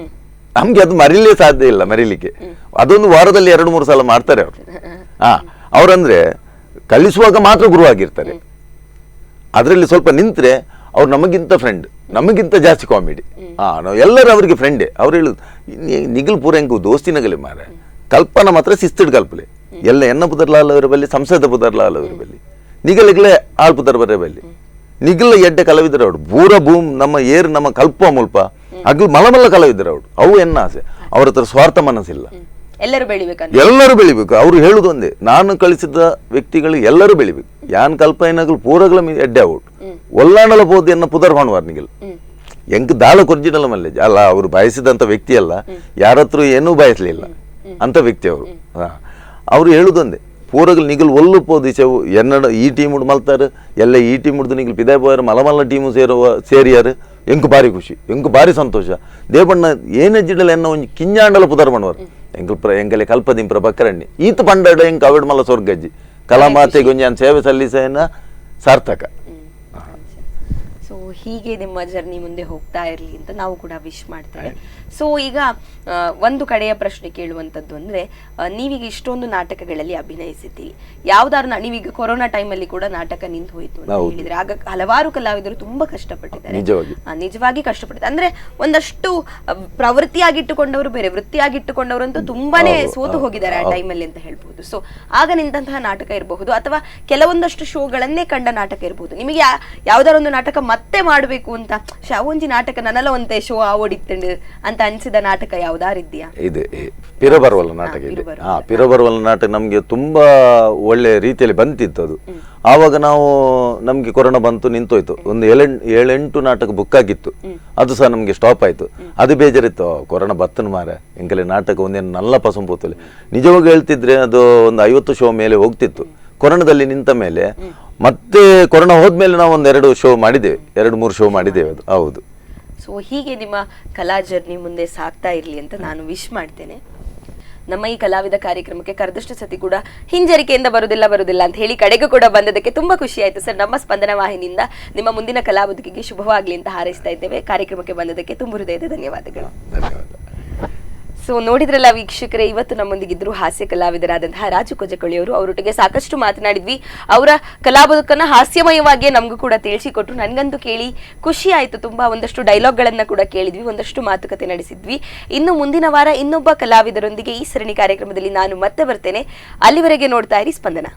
ನಮ್ಗೆ ಅದು ಮರೀಲೇ ಸಾಧ್ಯ ಇಲ್ಲ, ಮರೀಲಿಕ್ಕೆ. ಅದೊಂದು ವಾರದಲ್ಲಿ 2-3 ಸಲ ಮಾಡ್ತಾರೆ ಅವರು. ಅವರಂದ್ರೆ ಕಲಿಸುವಾಗ ಮಾತ್ರ ಗುರುವಾಗಿರ್ತಾರೆ, ಅದರಲ್ಲಿ ಸ್ವಲ್ಪ ನಿಂತ್ರೆ ಅವ್ರು ನಮಗಿಂತ ಫ್ರೆಂಡ್, ನಮಗಿಂತ ಜಾಸ್ತಿ ಕಾಮಿಡಿ. ನಾವು ಎಲ್ಲರೂ ಅವರಿಗೆ ಫ್ರೆಂಡೇ. ಅವ್ರು ಹೇಳುದು, ನಿಗಲ್ ಪೂರ ಹೆಂಗು ದೋಸ್ತಿನಗಲಿ ಮಾರ, ಕಲ್ಪನಾ ಮಾತ್ರ ಶಿಸ್ತಿಡ್ ಕಲ್ಪಲೆ ಎಲ್ಲ ಎನ್ನ ಪುದರ್ಲಾಲ್ ಅವರ ಬಲ್ಲಿ, ಸಂಸದ ಪುದರ್ಲಾಲ್ ಅವರ ಬಲ್ಲಿ, ನಿಗಲಿಗಳೇ ಆಳ್ ಪುದರ್ ಬರ ಬಲ್ಲಿ, ನಿಗಲ ಎಡ್ಡೆ ಕಲಾವಿದರು ಅವ್ರು. ಬೂರ ಭೂಮ್ ನಮ್ಮ ಏರ್ ನಮ್ಮ ಕಲ್ಪ ಮುಲ್ಪ ಹಗಲು ಮಲಮಲ್ಲ ಕಲಾವಿದರು ಅವ್ರು. ಅವು ಎನ್ನ ಆಸೆ, ಅವ್ರ ಹತ್ರ ಸ್ವಾರ್ಥ ಮನಸ್ಸಿಲ್ಲ, ಎಲ್ಲರೂ ಬೆಳಿಬೇಕು. ಅವ್ರು ಹೇಳುದು ಒಂದೇ, ನಾನು ಕಳಿಸಿದ ವ್ಯಕ್ತಿಗಳು ಎಲ್ಲರೂ ಬೆಳಿಬೇಕು. ಯಾನ್ ಕಲ್ಪ ಏನಾಗಲು ಪೂರಗಳ ಎಡ್ಡೆ ಔಟ್ ಒಲ್ಲಾಣಲ ಬೋದು ಎನ್ನ ಪುದರ್ ಹೊಣವಾರ್ ನಿಗಲ್ ಎಂಕ್ ದಾಳ ಕೊರ್ಜಿಡಲ ಮಲ್ಲೆ ಅಲ್ಲ. ಅವರು ಬಯಸಿದಂತ ವ್ಯಕ್ತಿ ಅಲ್ಲ, ಯಾರತ್ರ ಏನೂ ಬಯಸಲಿಲ್ಲ ಅಂತ ವ್ಯಕ್ತಿ ಅವರು. ಅವ್ರು ಹೇಳುದೊಂದೇ, ಪೂರಗಳು ನಿಗಲ್ ಒಲ್ಲು ಪೋದಿಸೆವು ಎನ್ನಡ ಈ ಟೀಮ್ ಉಡ್ ಮಲ್ತಾರೆ, ಎಲ್ಲ ಈ ಟೀಮ್ ಉಡ್ದು ನಿಗಲ್ ಪಿದಾಯ ಪೋಯಾರ ಮಲಮಲ್ಲ ಟೀಮು ಸೇರಿಯಾರು. ಎಂಕು ಭಾರಿ ಖುಷಿ, ಎಂಕು ಭಾರಿ ಸಂತೋಷ. ದೇವಣ್ಣ ಏನೆಜ್ಜಿಡಲ್ಲ ಎನ್ನ ಒಂದು ಕಿಂಜಾಂಡಲ ಪುದರ್ ಮಣವರು ಎಂಕಲೆ ಕಲ್ಪದಿಂ ಪ್ರಭಾಕರಣ್ಣಿ ಈತ ಪಂಡಡ ಎಂಕ ಅವಿಡ್ ಮಲ್ಲ ಸ್ವರ್ಗಜ್ಜಿ ಕಲಾಮಾತೆಗೆ ಒಂಜಾನ್ ಸೇವೆ ಸಲ್ಲಿಸೇನ ಸಾರ್ಥಕ. ಸೊ ಹೀಗೆ ನಿಮ್ಮ ಜರ್ನಿ ಮುಂದೆ ಹೋಗ್ತಾ ಇರಲಿ ಅಂತ ನಾವು ಕೂಡ ವಿಶ್ ಮಾಡ್ತೇವೆ. ಸೊ ಈಗ ಒಂದು ಕಡೆಯ ಪ್ರಶ್ನೆ ಕೇಳುವಂಥದ್ದು ಅಂದ್ರೆ, ನೀವೀಗ ಇಷ್ಟೊಂದು ನಾಟಕಗಳಲ್ಲಿ ಅಭಿನಯಿಸಿದ್ದೀರಿ, ಯಾವ್ದಾದ್ರು ನೀವೀಗ ಕೊರೋನಾ ಟೈಮಲ್ಲಿ ಕೂಡ ನಾಟಕ ನಿಂತು ಹೋಯ್ತು ಅಂತ ಹೇಳಿದ್ರೆ, ಆಗ ಹಲವಾರು ಕಲಾವಿದರು ತುಂಬಾ ಕಷ್ಟಪಟ್ಟಿದ್ದಾರೆ, ನಿಜವಾಗಿ ಕಷ್ಟಪಟ್ಟಿದ್ದಾರೆ. ಅಂದ್ರೆ ಒಂದಷ್ಟು ಪ್ರವೃತ್ತಿಯಾಗಿಟ್ಟುಕೊಂಡವರು ಬೇರೆ, ವೃತ್ತಿಯಾಗಿಟ್ಟುಕೊಂಡವರು ಅಂತೂ ತುಂಬಾನೇ ಸೋತು ಹೋಗಿದ್ದಾರೆ ಆ ಟೈಮಲ್ಲಿ ಅಂತ ಹೇಳ್ಬಹುದು. ಸೊ ಆಗ ನಿಂತಹ ನಾಟಕ ಇರಬಹುದು, ಅಥವಾ ಕೆಲವೊಂದಷ್ಟು ಶೋಗಳನ್ನೇ ಕಂಡ ನಾಟಕ ಇರಬಹುದು. ನಿಮಗೆ ಯಾವ್ದಾರ ಒಂದು ನಾಟಕ ಮತ್ತೆ ಮತ್ತೆ ಮಾಡ್ಬೇಕು ಅಂತ ಶಾವೊಂಜಿ ನಾಟಕ ನನ್ನಲ್ಲ ಒಂತೆ ಶೋ ಆವಡಿತ್ತಂಡು ಅಂತ ಅನ್ಸಿದ ನಾಟಕ ಯಾವ್ದಾರಿದ್ಯಾ? ಇದೆ ಪಿರಬರ್ವಲ ನಾಟಕ ಇದೆ. ಪಿರಬರ್ವಲ ನಾಟಕ ನಮ್ಗೆ ತುಂಬಾ ಒಳ್ಳೆ ರೀತಿಯಲ್ಲಿ ಬಂತಿತ್ತು ಅದು. ಆವಾಗ ನಾವು ನಮ್ಗೆ ಕೊರೋನಾ ಬಂತು, ನಿಂತೋಯ್ತು. ಒಂದು 7-8 ನಾಟಕ ಬುಕ್ ಆಗಿತ್ತು, ಅದು ಸಹ ನಮ್ಗೆ ಸ್ಟಾಪ್ ಆಯ್ತು. ಅದು ಬೇಜಾರಿತ್ತು, ಕೊರೋನಾ ಬತ್ತನ ಮಾರ ಎಂಕಲೆ ನಾಟಕ ಒಂದೇನು ನಲ್ಲ ಪಸಂಪೂತಲ್ಲಿ ನಿಜವಾಗಿ ಹೇಳ್ತಿದ್ರೆ ಅದು ಒಂದು 50 ಶೋ ಮೇಲೆ ಹೋಗ್ತಿತ್ತು. ಕೊರೋನಾದಲ್ಲಿ ನಿಂತ ಮೇಲೆ ಮತ್ತೆ ಕೊರೋನಾ ಹೋದ್ಮೇಲೆ ನಾವು ಒಂದು 2 ಶೋ ಮಾಡಿದ್ದೇವೆ, 2-3 ಶೋ ಮಾಡಿದ್ದೇವೆ. ಅದು ಹೌದು. ಸೊ ಹೀಗೆ ನಿಮ್ಮ ಕಲಾ ಜರ್ನಿ ಮುಂದೆ ಸಾಗ್ತಾ ಇರ್ಲಿ ಅಂತ ನಾನು ವಿಶ್ ಮಾಡ್ತೇನೆ. ನಮ್ಮ ಈ ಕಲಾವಿದ ಕಾರ್ಯಕ್ರಮಕ್ಕೆ ಕರೆದಷ್ಟು ಸತಿ ಕೂಡ ಹಿಂಜರಿಕೆಯಿಂದ ಬರುದಿಲ್ಲ ಅಂತ ಹೇಳಿ ಕಡೆಗೂ ಕೂಡ ಬಂದದಕ್ಕೆ ತುಂಬಾ ಖುಷಿ ಆಯ್ತು ಸರ್. ನಮ್ಮ ಸ್ಪಂದನ ವಾಹಿನಿಯಿಂದ ನಿಮ್ಮ ಮುಂದಿನ ಕಲಾ ಬದುಕಿಗೆ ಶುಭವಾಗ್ಲಿ ಅಂತ ಹಾರೈಸ್ತಾ ಇದ್ದೇವೆ. ಕಾರ್ಯಕ್ರಮಕ್ಕೆ ಬಂದದಕ್ಕೆ ತುಂಬ ಹೃದಯದ ಧನ್ಯವಾದಗಳು. ಧನ್ಯವಾದ. ಸೊ ನೋಡಿದ್ರಲ್ಲ ವೀಕ್ಷಕರೇ, ಇವತ್ತು ನಮ್ಮೊಂದಿಗಿದ್ರು ಹಾಸ್ಯ ಕಲಾವಿದರಾದಂತಹ ರಾಜು ಕೊಜಕೊಳ್ಳಿ ಅವರು. ಅವರೊಟ್ಟಿಗೆ ಸಾಕಷ್ಟು ಮಾತನಾಡಿದ್ವಿ. ಅವರ ಕಲಾ ಬದುಕನ್ನ ಹಾಸ್ಯಮಯವಾಗಿಯೇ ನಮಗೂ ಕೂಡ ತಿಳಿಸಿಕೊಟ್ರು. ನನಗಂತೂ ಕೇಳಿ ಖುಷಿ ಆಯ್ತು ತುಂಬಾ. ಒಂದಷ್ಟು ಡೈಲಾಗ್ಗಳನ್ನ ಕೂಡ ಕೇಳಿದ್ವಿ, ಒಂದಷ್ಟು ಮಾತುಕತೆ ನಡೆಸಿದ್ವಿ. ಇನ್ನು ಮುಂದಿನ ವಾರ ಇನ್ನೊಬ್ಬ ಕಲಾವಿದರೊಂದಿಗೆ ಈ ಸರಣಿ ಕಾರ್ಯಕ್ರಮದಲ್ಲಿ ನಾನು ಮತ್ತೆ ಬರ್ತೇನೆ. ಅಲ್ಲಿವರೆಗೆ ನೋಡ್ತಾ ಇರಿ ಸ್ಪಂದನ.